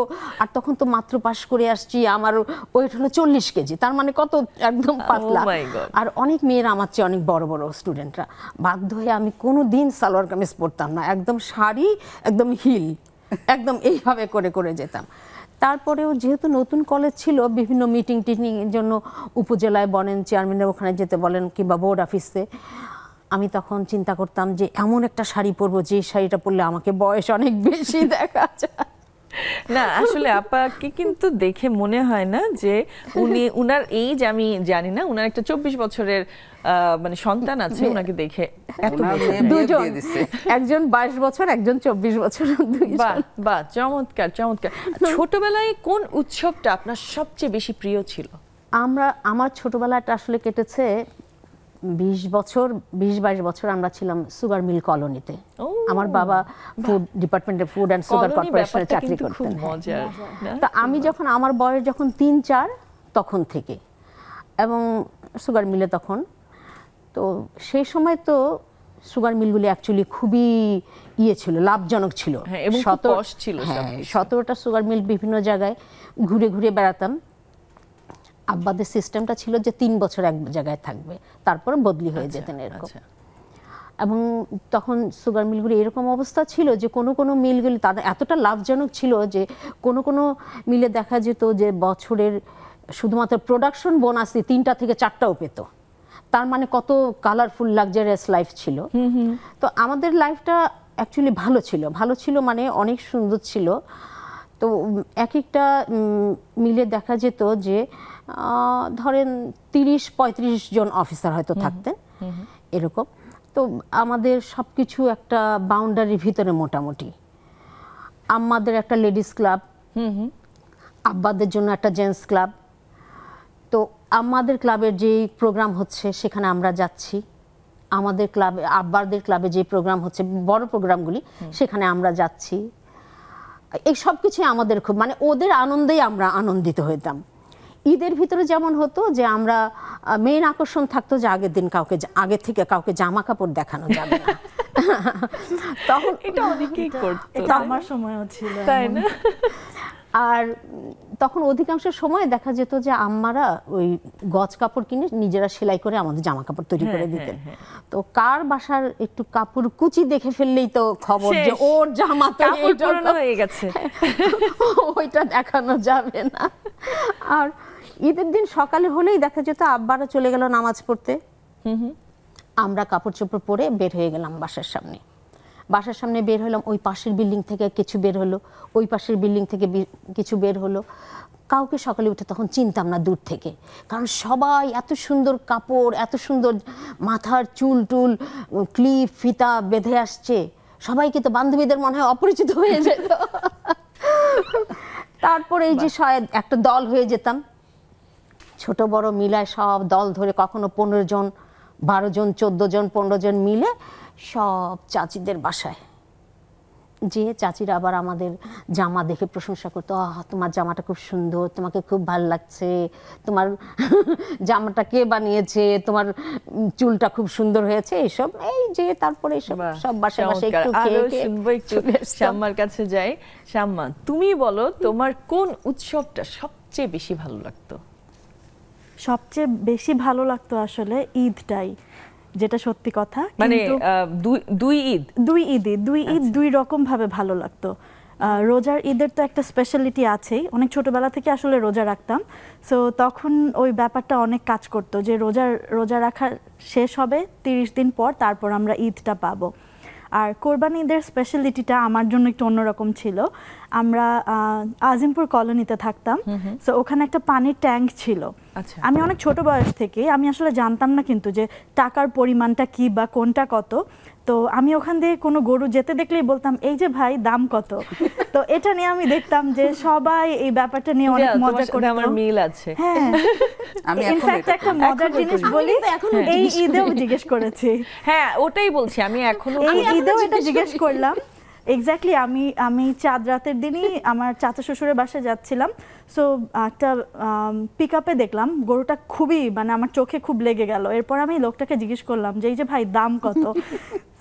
আর তখন তো মাত্র পাশ করে আসছি, আমার ওয়েট হলো 40 কেজি, তার মানে কত একদম পাতলা। my God. আর অনেক মেয়েরা আমার চেয়ে অনেক বড় বড় স্টুডেন্টরা, বাধ্য হয়ে আমি কোনো দিন সালোয়ার কামিজ পরতাম না, একদম শাড়ি, একদম হিল, একদম এইভাবে করে করে যেতাম। তারপরেও যেহেতু নতুন কলেজ ছিল, বিভিন্ন মিটিং টিটিং এর জন্য উপজেলায় বলেন, চেয়ারম্যানের ওখানে যেতে বলেন, কিংবা বোর্ড অফিসে, আমি তখন চিন্তা করতাম যে এমন একটা শাড়ি পরবো যে শাড়িটা পরলে আমাকে বয়স অনেক বেশি দেখা যায়। না আসলে আপাকে কিন্তু দেখে মনে হয় না যে উনার এইজ, আমি জানি না, উনার একটা 24 বছরের মানে সন্তান আছে, উনাকে দেখে এত দুজন, একজন 22 বছর, একজন 24 বছর। বাহ বাহ, চমৎকার চমৎকার। ছোটবেলায় কোন উৎসবটা আপনার সবচেয়ে বেশি প্রিয় ছিল? আমার ছোটবেলাটা আসলে কেটেছে 20-22 বছর আমরা ছিলাম সুগার মিল কলোনিতে। আমার বাবা ফুড ডিপার্টমেন্টে, ফুড অ্যান্ড সুগার কর্পোরেশনে চাকরি করতেন। তা আমি যখন, আমার বয়স যখন 3-4 তখন থেকে, এবং সুগার মিলে তখন, তো সেই সময় তো সুগার মিলগুলি অ্যাকচুয়ালি খুবই ছিল, লাভজনক ছিল, এবং 17টা সুগার মিল বিভিন্ন জায়গায় ঘুরে ঘুরে বেড়াতাম। আব্বাদের সিস্টেমটা ছিল যে 3 বছর এক জায়গায় থাকবে, তারপর বদলি হয়ে যেতেন এরকম। এবং তখন সুগার মিলগুলি এরকম অবস্থা ছিল যে কোনো কোনো মিলগুলি তাদের এতটা লাভজনক ছিল যে কোনো কোনো মিলে দেখা যেত যে বছরের শুধুমাত্র প্রোডাকশন বোনাসই 3টা থেকে 4টাও পেত। তার মানে কত কালারফুল লাক্সারিয়াস লাইফ ছিল। তো আমাদের লাইফটা অ্যাকচুয়ালি ভালো ছিল মানে অনেক সুন্দর ছিল। তো এক একটা মিলে দেখা যেত যে ধরেন 30-35 জন অফিসার হয়তো থাকতেন এরকম। তো আমাদের সব কিছু একটা বাউন্ডারির ভিতরে মোটামুটি। আমাদের একটা লেডিস ক্লাব, আব্বাদের জন্য একটা জেন্টস ক্লাব। তো আমাদের ক্লাবের যে প্রোগ্রাম হচ্ছে সেখানে আমরা যাচ্ছি, আমাদের ক্লাবে, আব্বাদের ক্লাবে যে প্রোগ্রাম হচ্ছে বড় প্রোগ্রামগুলি, সেখানে আমরা যাচ্ছি। এই সব কিছুই আমাদের খুব, মানে ওদের আনন্দেই আমরা আনন্দিত হইতাম। ঈদের ভিতরে যেমন হতো যে আমরা মেইন আকর্ষণ থাকতো যে আগের দিন আগে থেকে কাউকে জামা কাপড় দেখানো যাবে না। তখন এটা অনেকেই করতো, এটা আমার সময়ও ছিল, তাই না? আর তখন অধিকাংশ সময় দেখা যেত যে আম্মারা ওই গজ কাপড় কিনে নিজেরা সেলাই করে আমাদের জামা কাপড় তৈরি করে দিতেন। তো কার বাসার একটু কাপড় কুচি দেখে ফেললেই তো খবর যে ওর জামা তো পুরনো হয়ে গেছে, ওইটা দেখানো যাবে না। আর ঈদের দিন সকালে হলেই দেখা যেত আব্বারা চলে গেল নামাজ পড়তে, আমরা কাপড় চোপড় পরে বের হয়ে গেলাম বাসার সামনে বের হলাম, ওই পাশের বিল্ডিং থেকে কিছু বের হলো, ওই পাশের বিল্ডিং থেকে কিছু বের হলো। কাউকে সকালে উঠে তখন চিনতাম না দূর থেকে, কারণ সবাই এত সুন্দর কাপড়, এত সুন্দর মাথার চুল টুল ক্লিপ ফিতা বেঁধে আসছে, সবাইকে তো বান্ধবীদের মনে হয় অপরিচিত হয়ে যেত। তারপরে এই যে একটা দল হয়ে যেতাম, ছোট বড় মিলায় সব দল ধরে, কখনো 15 জন 12 জন 14 জন 15 জন মিলে সব চাচিদের বাসায় যে চাচিরা আবার আমাদের জামা দেখে প্রশংসা করতো, তোমার জামাটা খুব সুন্দর, তোমাকে খুব ভালো লাগছে, তোমার জামাটা কে বানিয়েছে, তোমার চুলটা খুব সুন্দর হয়েছে, এইসব। এই যে তারপরে সব বাসায় বাসায় একটু শাম্মার কাছে যাই। শাম্মা, তুমি বলো তোমার কোন উৎসবটা সবচেয়ে বেশি ভালো লাগতো? সবচেয়ে বেশি ভালো লাগতো আসলে ঈদটাই, যেটা সত্যি কথা। মানে দুই ঈদ দুই রকম ভাবে ভালো লাগতো। রোজার ঈদের তো একটা স্পেশালিটি আছেই, অনেক ছোটবেলা থেকে আসলে রোজা রাখতাম, সো তখন ওই ব্যাপারটা অনেক কাজ করতো যে রোজা রাখা শেষ হবে 30 দিন পর, তারপর আমরা ঈদটা পাবো। আর কোরবানি ঈদের স্পেশালিটিটা আমার জন্য একটু অন্যরকম ছিল। আমরা আজিমপুর কলোনিতে থাকতাম, সো ওখানে একটা পানির ট্যাঙ্ক ছিল। আমি অনেক ছোট বয়স থেকে, আমি আসলে জানতাম না কিন্তু যে টাকার পরিমাণটা কি বা কোনটা কত। তো আমি ওখান দিয়ে কোনো গরু যেতে দেখলেই বলতাম, এই যে ভাই দাম কত। তো এটা নিয়ে আমি দেখতাম যে সবাই এই ব্যাপারটা নিয়ে অনেক মজা করতো। আমার মিল আছে। হ্যাঁ, আমি ইনফ্যাক্ট একটা মজার জিনিস বলি, এই ঈদেও জিজ্ঞেস করেছি। হ্যাঁ, ওটাই বলছি, আমি এখনো এই ঈদেও এটা জিজ্ঞেস করলাম এক্স্যাক্টলি আমি চাঁদ রাতের দিনই আমার চাচা শ্বশুরের বাসায় যাচ্ছিলাম, সো একটা পিক আপে দেখলাম গরুটা খুবই মানে আমার চোখে খুব লেগে গেল। এরপর আমি লোকটাকে জিজ্ঞেস করলাম যে এই যে ভাই দাম কত,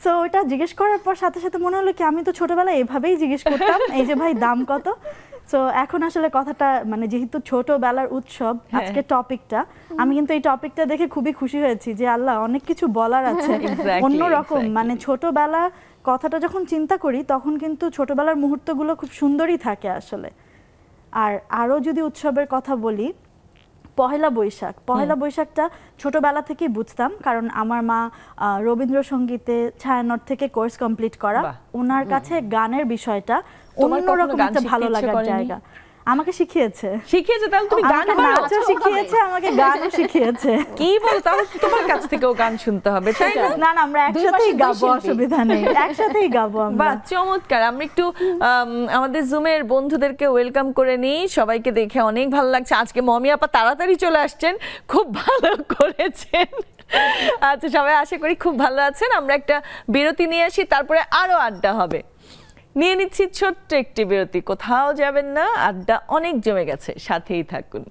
সো ওটা জিজ্ঞেস করার পর সাথে সাথে মনে হলো কি আমি তো ছোটবেলায় এভাবেই জিজ্ঞেস করতাম এই যে ভাই দাম কত। সো এখন আসলে কথাটা মানে যেহেতু ছোটবেলার উৎসব আজকে টপিকটা, আমি কিন্তু এই টপিকটা দেখে খুবই খুশি হয়েছি যে আল্লাহ অনেক কিছু বলার আছে অন্যরকম। মানে ছোটবেলা কথাটা যখন চিন্তা করি তখন কিন্তু ছোটবেলার মুহূর্তগুলো খুব সুন্দরই থাকে আসলে। আর আরও যদি উৎসবের কথা বলি, পহেলা বৈশাখটা ছোটবেলা থেকেই বুঝতাম, কারণ আমার মা রবীন্দ্রসঙ্গীতে ছায়ানট থেকে কোর্স কমপ্লিট করা, ওনার কাছে গানের বিষয়টা অন্যরকম একটা ভালো লাগার জায়গা। আমাকে শিখিয়েছে, তাহলে তুমি গান নাচও শিখিয়েছে, আমাকে গানও শিখিয়েছে। কি বল, তাহলে তোমার কাছ থেকেও গান শুনতে হবে, তাই না? না আমরা একসাথেই গাবো, অসুবিধা নেই, একসাথেই গাবো আমরা। বাহ, চমৎকার। আমরা একটু আমাদের জুমের বন্ধুদেরকে ওয়েলকাম করে নিই। সবাইকে দেখে অনেক ভালো লাগছে। আজকে মমি আপা তাড়াতাড়ি চলে আসছেন, খুব ভালো করেছেন। আচ্ছা, সবাই আশা করি খুব ভালো আছেন। আমরা একটা বিরতি নিয়ে আসি, তারপরে আরো আড্ডা হবে। নিয়ে নিচ্ছি ছোট্ট একটি বিরতি, কোথাও যাবেন না, আড্ডা অনেক জমে গেছে, সাথেই থাকুন।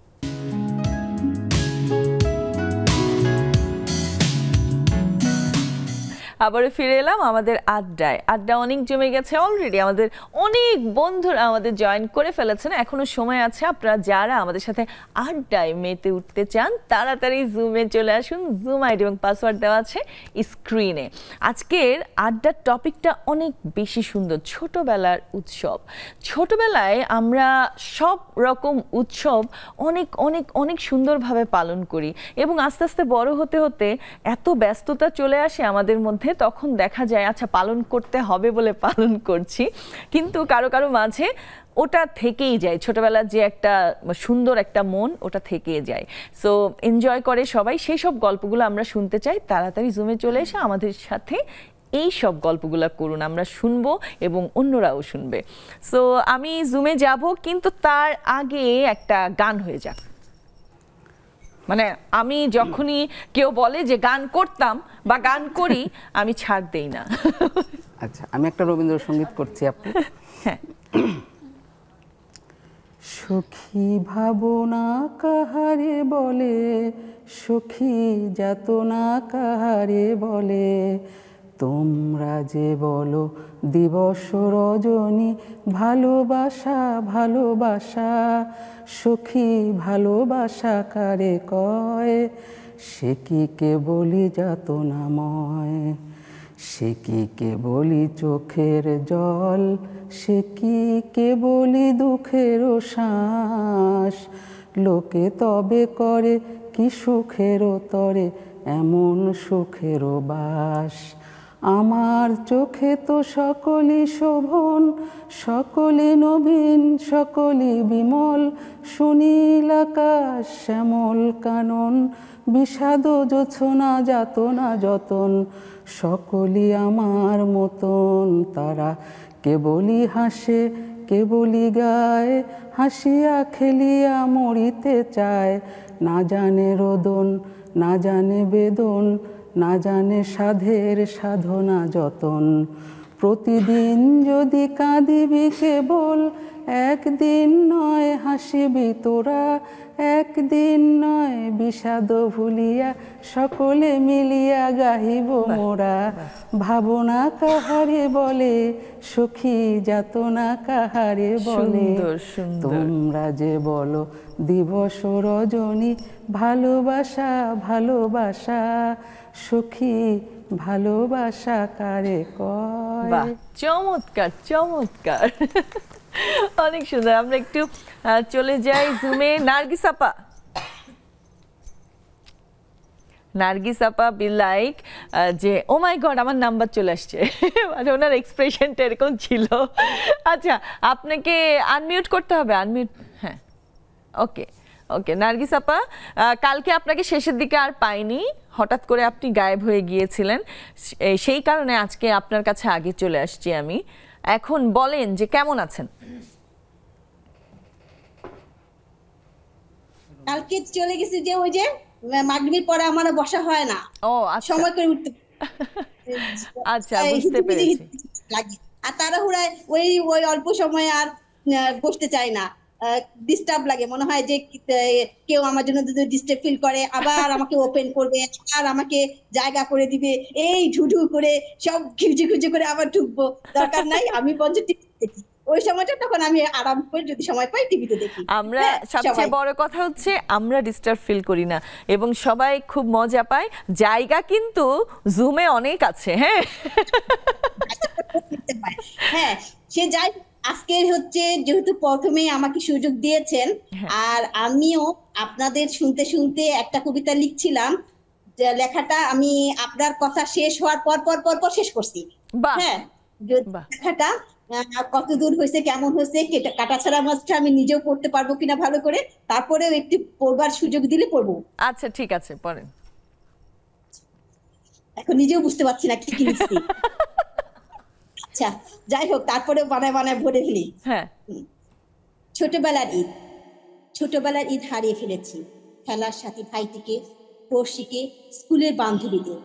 আবারও ফিরে এলাম আমাদের আড্ডায়। আড্ডা অনেক জমে গেছে অলরেডি, আমাদের অনেক বন্ধুরা আমাদের জয়েন করে ফেলেছেন। এখনো সময় আছে, আপনারা যারা আমাদের সাথে আড্ডায় মেতে উঠতে চান তাড়াতাড়ি জুমে চলে আসুন। জুম আইডি এবং পাসওয়ার্ড দেওয়া আছে স্ক্রিনে। আজকের আড্ডার টপিকটা অনেক বেশি সুন্দর, ছোটবেলার উৎসব। ছোটবেলায় আমরা সব রকম উৎসব অনেক অনেক অনেক সুন্দরভাবে পালন করি, এবং আস্তে আস্তে বড় হতে হতে এত ব্যস্ততা চলে আসে আমাদের মধ্যে, তখন দেখা যায় আচ্ছা পালন করতে হবে বলে পালন করছি, কিন্তু কারো কারো মাঝে ওটা থেকেই যায়, ছোটবেলার যে একটা সুন্দর একটা মন ওটা থেকেই যায়। সো এনজয় করে সবাই, সেই সব গল্পগুলো আমরা শুনতে চাই। তাড়াতাড়ি জুমে চলে এসে আমাদের সাথে এই সব গল্পগুলো করুন, আমরা শুনবো এবং অন্যরাও শুনবে। সো আমি জুমে যাব, কিন্তু তার আগে একটা গান হয়ে যাক। মানে আমি যখনই কেউ বলে যে গান করতাম বা গান করি, আমি ছাড় দেই না। আচ্ছা, আমি একটা রবীন্দ্রসঙ্গীত করছি আপু। হ্যাঁ। সখী ভাবনা কাহারে বলে, সখী যাতনা কাহারে বলে, তোমরা যে বলো দিবস রজনী, ভালোবাসা ভালোবাসা, সখী ভালোবাসা কারে কয়, সে কি কেবলই যাতনাময়, সে কি কেবলই চোখের জল, সে কি কেবলই দুঃখের শ্বাস, লোকে তবে করে কি সুখের তরে এমন সুখের বাস। আমার চোখে তো সকলই শোভন, সকলে নবীন, সকলে বিমল, সুনীল আকাশ শ্যামল কানন, বিষাদ জোছনা যাতনা যতন, সকলই আমার মতন। তারা কেবলই হাসে কেবলই গায়, হাসিয়া খেলিয়া মরিতে চায়, না জানে রোদন না জানে বেদন, না জানে সাধের সাধনা যতন। প্রতিদিন যদি কাঁদিবি কেবল, একদিন নয় হাসিবি তোরা, একদিন নয় বিষাদ ভুলিয়া, সকলে মিলিয়া গাহিব মোরা। ভাবনা কাহারে বলে, সখী যাতনা কাহারে বলে, তোমরা যে বলো দিবস রজনী, ভালোবাসা ভালোবাসা, সখী ভালোবাসা কারে কয়। বাহ, চমৎকার চমৎকার, অনেক সুন্দর। আমরা একটু চলে যাই জুমে। নার্গিস আপা, নার্গিস আপা বি লাইক যে ও মাই গড আমার নাম্বার চলে আসছে, মানে ওনার এক্সপ্রেশনটা এরকম ছিল। আচ্ছা, আপনাকে আনমিউট করতে হবে, আনমিউট। হ্যাঁ, ওকে ওকে। নার্গিস আপা, কালকে আপনাকে শেষের দিকে আর পাইনি, হঠাৎ করে আপনি গায়েব হয়ে গিয়েছিলেন, সেই কারণে আজকে আপনার কাছে আগে চলে আসছি আমি। এখন বলেন যে কেমন আছেন? কালকে চলে গেছি যে ওই যে মাগরিবের পরে আমার বসা হয় না। ও আচ্ছা, সময় করে উঠতে। আচ্ছা, বুঝতে পেরেছি। আর তাড়াহুড়ায় ওই ওই অল্প সময় আর বসতে চায় না, ডিস্টার্ব লাগে, মনে হয় যে কেউ আমার জন্য যদি ডিস্টার্ব ফিল করে আবার আমাকে ওপেন করবে, আর আমাকে জায়গা করে দিবে, এই ঢুঢু করে সব ঘিউজি ঘুজি করে আবার ঢুকবো, দরকার নাই, আমি বঞ্চ টিভি দেখি। ওই সময়টা তখন আমি আরাম করে যদি সময় পাই টিভিতে দেখি। আমরা সবচেয়ে বড় কথা হচ্ছে আমরা ডিস্টার্ব ফিল করি না এবং সবাই খুব মজা পায়। জায়গা কিন্তু জুমে অনেক আছে। হ্যাঁ হ্যাঁ, সে যাই, আজকে হচ্ছে যেহেতু প্রথমে আমাকে সুযোগ দিয়েছেন, আর আমিও আপনাদের শুনতে শুনতে একটা কবিতা লিখছিলাম, যে লেখাটা আমি আপনার কথা শেষ হওয়ার পর পর পর পর শেষ করছি। হ্যাঁ, লেখাটা কত দূর হয়েছে, কেমন হয়েছে, কাটাছাড়া মাছটা আমি নিজেও পড়তে পারবো কিনা ভালো করে, তারপরেও একটু পড়বার সুযোগ দিলে পড়বো। আচ্ছা ঠিক আছে, পড়েন। এখন নিজেও বুঝতে পারছি না কি কি লিখছি। আচ্ছা যাই হোক, তারপরে বানায় বানায় ভরে ফেলি। হ্যাঁ। ছোটবেলার ঈদ হারিয়ে ফেলেছি, খেলার সাথী ভাইটিকে, পড়শিকে, স্কুলের বান্ধবীদের।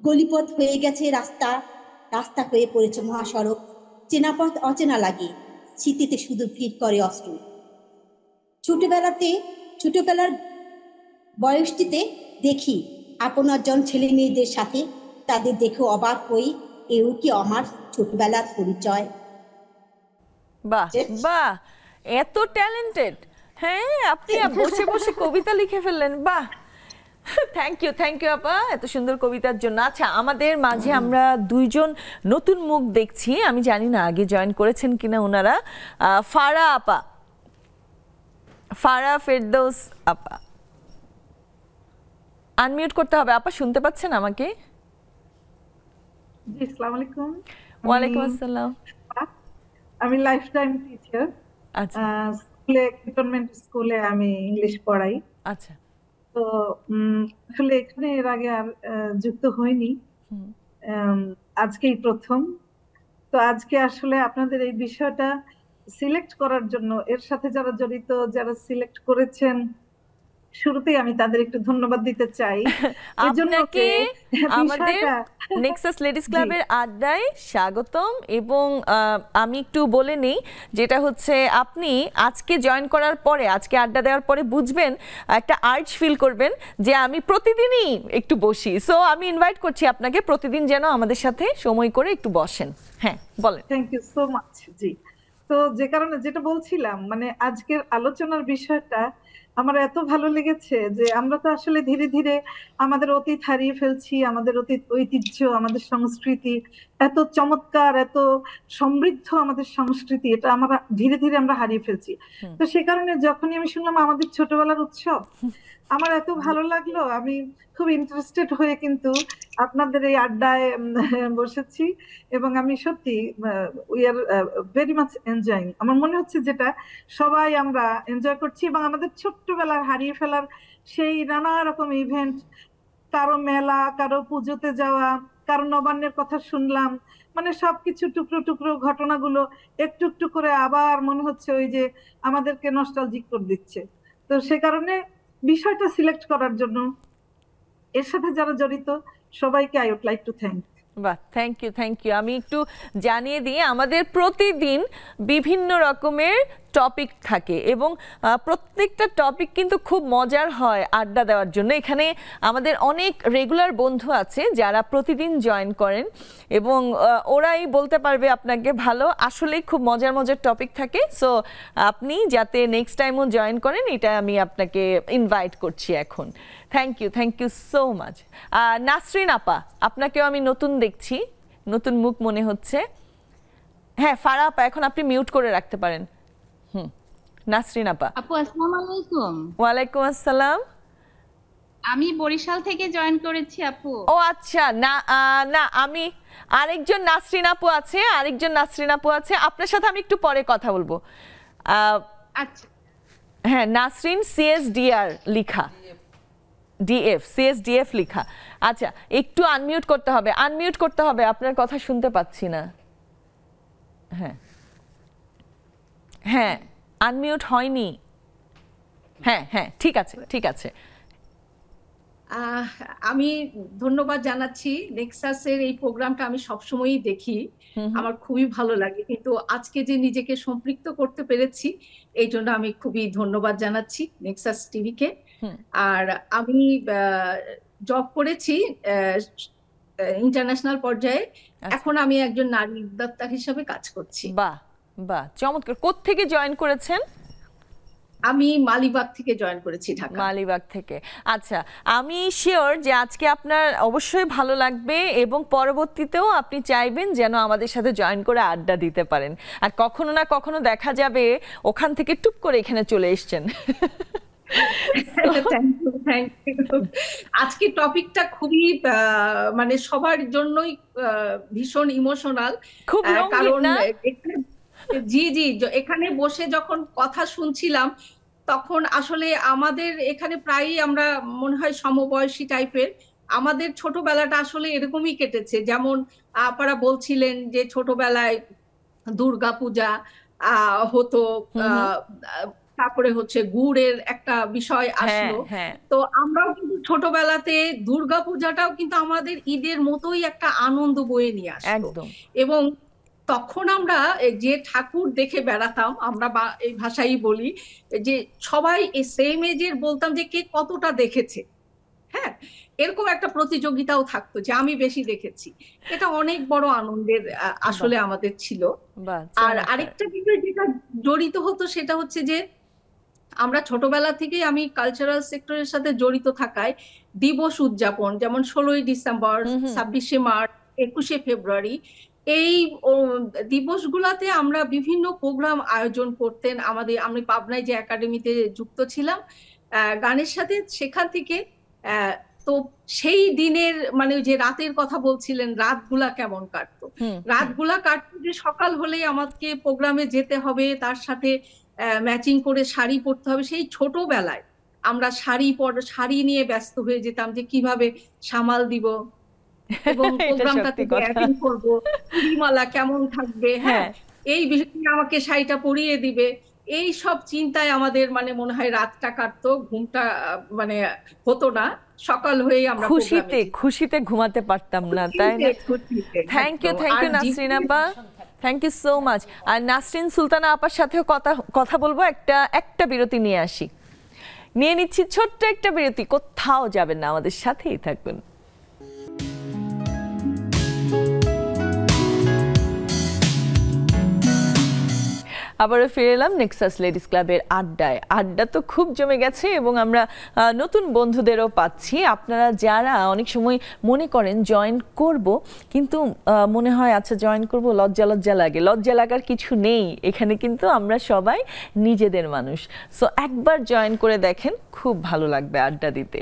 গলিপথ হয়ে গেছে রাস্তা, রাস্তা হয়ে পড়েছে মহাসড়ক, চেনা পথ অচেনা লাগে, স্মৃতিতে শুধু ভিড় করে অস্ত্র। ছোটবেলার বয়সটিতে দেখি আপনজন ছেলে মেয়েদের সাথে, তাদের দেখে অবাক হই, এও কি আমার ছোটবেলার পরিচয়। বাহ বাহ, এত ট্যালেন্টেড। হ্যাঁ, আপনি বসে বসে কবিতা লিখে ফেললেন, বাহ। থ্যাংক ইউ আপা এত সুন্দর কবিতার জন্য। আচ্ছা, আমাদের মাঝে আমরা দুইজন নতুন মুখ দেখছি, আমি জানি না আগে জয়েন করেছেন কিনা ওনারা। ফারা আপা, ফারা ফেরদৌস আপা, আনমিউট করতে হবে। আপা শুনতে পাচ্ছেন আমাকে? জি, আসসালামু আলাইকুম। ওয়ালাইকুম আসসালাম। আমি লাইফ টাইম টিচার। আচ্ছা, স্কুলে, ক্যান্টনমেন্ট স্কুলে আমি ইংলিশ পড়াই। আচ্ছা। তো আসলে এখানে এর আগে আর যুক্ত হইনি, আজকেই প্রথম। তো আজকে আসলে আপনাদের এই বিষয়টা সিলেক্ট করার জন্য, এর সাথে যারা জড়িত, যারা সিলেক্ট করেছেন, শুরুতেই আমি তাদের একটু ধন্যবাদ দিতে চাই। আপনাকে আমাদের নেক্সাস লেডিস ক্লাবের আড্ডায় স্বাগতম। এবং আমি একটু বলে নেই, যেটা হচ্ছে আপনি আজকে জয়েন করার পরে, আজকে আড্ডা দেওয়ার পরে বুঝবেন, একটা আর্জ ফিল করবেন যে আমি প্রতিদিনই একটু বসি। সো আমি ইনভাইট করছি আপনাকে প্রতিদিন যেন আমাদের সাথে সময় করে একটু বসেন। হ্যাঁ বলেন। Thank you so much. জি, তো যে কারণে যেটা বলছিলাম, মানে আজকের আলোচনার বিষয়টা আমার এত ভালো লেগেছে যে আমরা তো আসলে ধীরে ধীরে আমাদের অতীত হারিয়ে ফেলছি, আমাদের অতীত ঐতিহ্য, আমাদের সংস্কৃতি এত চমৎকার, এত সমৃদ্ধ আমাদের সংস্কৃতি, এটা আমরা ধীরে ধীরে আমরা হারিয়ে ফেলছি। তো সে কারণে যখনই আমি শুনলাম আমাদের ছোটবেলার উৎসব, আমার এত ভালো লাগলো, আমি খুব ইন্টারেস্টেড হয়ে কিন্তু আপনাদের এই আড্ডায় বসেছি এবং আমি সত্যি we are very much enjoying. আমার মনে হচ্ছে যেটা সবাই আমরা এনজয় করছি এবং আমাদের ছোট্টবেলার হারিয়ে ফেলার সেই নানা রকম ইভেন্ট, কারো মেলা, কারো পুজোতে যাওয়া, কারো নবান্নের কথা শুনলাম, মানে সবকিছু টুকরো টুকরো ঘটনাগুলো একটু একটু করে আবার মনে হচ্ছে ওই যে আমাদেরকে নস্টালজিক করে দিচ্ছে। তো সে কারণে বিষয়টা সিলেক্ট করার জন্য এর সাথে যারা জড়িত সবাইকে I would like to thank. বাহ, থ্যাংক ইউ। আমি একটু জানিয়ে দিই, আমাদের প্রতিদিন বিভিন্ন রকমের টপিক থাকে এবং প্রত্যেকটা টপিক কিন্তু খুব মজার হয় আড্ডা দেওয়ার জন্য। এখানে আমাদের অনেক রেগুলার বন্ধু আছে যারা প্রতিদিন জয়েন করেন এবং ওরাই বলতে পারবে আপনাকে, ভালো আসলেই খুব মজার মজার টপিক থাকে। সো আপনি যাতে নেক্সট টাইমও জয়েন করেন, এটা আমি আপনাকে ইনভাইট করছি এখন। Thank you so much. Nasrin আপা, আপনাকেও আমি নতুন দেখছি, নতুন মুখ মনে হচ্ছে। হ্যাঁ ফারা আপা, এখন আপনি মিউট করে রাখতে পারেন। নাসরিন আপা। আপু আসসালামু আলাইকুম। ওয়ালাইকুম আসসালাম। আমি বরিশাল থেকে জয়েন করেছি আপু। ও আচ্ছা, না না, আমি আরেকজন নাসরিন আপু আছে, আপনার সাথে আমি একটু পরে কথা বলবো। আচ্ছা হ্যাঁ, নাসরিন CSDR লিখা, CSDF লিখা। আচ্ছা, একটু আনমিউট করতে হবে, আপনার কথা শুনতে পাচ্ছি না। হ্যাঁ আনমিউট হয়নি। হ্যাঁ ঠিক আছে। আমি ধন্যবাদ জানাচ্ছি। নেক্সাসের এই প্রোগ্রামটা আমি সবসময়ই দেখি, আমার খুবই ভালো লাগে, কিন্তু আজকে যে নিজেকে সম্পৃক্ত করতে পেরেছি এই জন্য আমি খুবই ধন্যবাদ জানাচ্ছি নেক্সাস টিভিকে। আর আমি জব করেছি ইন্টারন্যাশনাল পর্যায়ে, এখন আমি একজন নারী উদ্যোক্তা হিসেবে কাজ করছি। বাহ বাহ, চমৎকার। কোত্থেকে জয়েন করেছেন? আমি মালিবাগ থেকে জয়েন করেছি, ঢাকা। মালিবাগ থেকে। আচ্ছা, আমি শিওর যে আজকে আপনার অবশ্যই ভালো লাগবে এবং পরবর্তীতেও আপনি চাইবেন যেন আমাদের সাথে জয়েন করে আড্ডা দিতে পারেন। আর কখনো না কখনো দেখা যাবে ওখান থেকে টুপ করে এখানে চলে এসেছেন। আজকে টপিকটা খুবই মানে সবার জন্যই ভীষণ ইমোশনাল, খুব কারণ জি জি এখানে বসে যখন কথা শুনছিলাম তখন আসলে আমাদের এখানে প্রায়ই আমরা মনে হয় সমবয়সী টাইপের, আমাদের ছোটবেলাটা আসলে এরকমই কেটেছে। যেমন আপনারা বলছিলেন যে ছোটবেলায় দুর্গাপূজা হতো, তারপরে হচ্ছে গুড়ের একটা বিষয় আসলো, তো আমরাও কিন্তু ছোটবেলাতে দুর্গাপূজাটাও কিন্তু আমাদের ঈদের মতোই একটা আনন্দ বয়ে নিয়ে আসতো। এবং তখন আমরা যে ঠাকুর দেখে বেড়াতাম, আমরা এই ভাষাই বলি যে সবাই সেম এজের বলতাম যে কে কতটা দেখেছে, হ্যাঁ, এরকম একটা প্রতিযোগিতাও থাকতো যে আমি বেশি দেখেছি। এটা অনেক বড় আনন্দের আসলে আমাদের ছিল। আর আরেকটা বিষয় যেটা জড়িত হতো সেটা হচ্ছে যে আমরা ছোটবেলা থেকেই, আমি কালচারাল সেক্টরের সাথে জড়িত থাকায় দিবস উদযাপন, যেমন 16ই ডিসেম্বর, 26শে মার্চ, 21শে ফেব্রুয়ারি, এই দিবসগুলোতে আমরা বিভিন্ন প্রোগ্রাম আয়োজন করতেন। আমি পাবনায় যে একাডেমিতে যুক্ত ছিলাম গানের সাথে, সেখান থেকে তো সেই দিনের মানে যে রাতের কথা বলছিলেন, রাতগুলা কেমন কাটতো, রাতগুলা কাটতো যে সকাল হলেই আমাকে প্রোগ্রামে যেতে হবে, তার সাথে ম্যাচিং করে শাড়ি পরতে হবে। সেই ছোটবেলায় আমরা শাড়ি নিয়ে ব্যস্ত হয়ে যেতাম যে কিভাবে সামাল দিব এবং প্রোগ্রামটাতে অ্যাটেন্ড করব, চুড়িমালা কেমন থাকবে, হ্যাঁ, এই বিষয়ে আমাকে শাড়িটা পরিয়ে দিবে, এই সব চিন্তায় আমাদের মানে মনে হয় রাতটা কাটতো, ঘুমটা মানে হতো না, সকাল হয়ে আমরা খুশিতে ঘুমাতে পারতাম না, তাই না? থ্যাংক ইউ নাসরিন আপা, থ্যাংক ইউ সো মাচ। আর নাসরিন সুলতানা আপার সাথেও কথা বলবো, একটা বিরতি নিয়ে আসি, নিয়ে নিচ্ছি ছোট্ট একটা বিরতি, কোথাও যাবেন না, আমাদের সাথেই থাকবেন। আবারও ফিরে এলাম নেক্সাস লেডিস ক্লাবের আড্ডায়। আড্ডা তো খুব জমে গেছে এবং আমরা নতুন বন্ধুদেরও পাচ্ছি। আপনারা যারা অনেক সময় মনে করেন জয়েন করব, কিন্তু মনে হয় আচ্ছা জয়েন করব, লজ্জা লাগে, লজ্জা লাগার কিছু নেই, এখানে কিন্তু আমরা সবাই নিজেদের মানুষ। সো একবার জয়েন করে দেখেন, খুব ভালো লাগবে আড্ডা দিতে।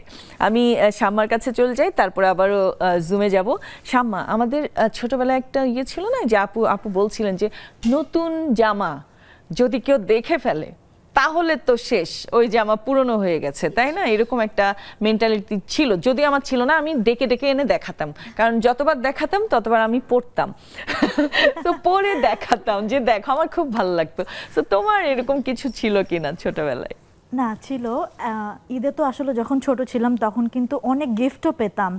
আমি শাম্মার কাছে চলে যাই, তারপরে আবারও জুমে যাব। শাম্মা, আমাদের ছোটবেলায় একটা ইয়ে ছিল না যে আপু বলছিলেন যে নতুন জামা যদি কেউ দেখে ফেলে তাহলে তো শেষ, ওই জামা পুরনো হয়ে গেছে, তাই না? এরকম একটা মেন্টালিটি ছিল, যদি আমার ছিল না আমি ডেকে এনে দেখাতাম, কারণ যতবার দেখাতাম ততবার আমি পড়তাম, তো পরে দেখাতাম যে দেখো আমার খুব ভালো লাগতো। তো তোমার এরকম কিছু ছিল কিনা ছোটবেলায়? না, ছিল। ঈদে তো আসলে যখন ছোট ছিলাম তখন কিন্তু অনেক গিফটও পেতাম,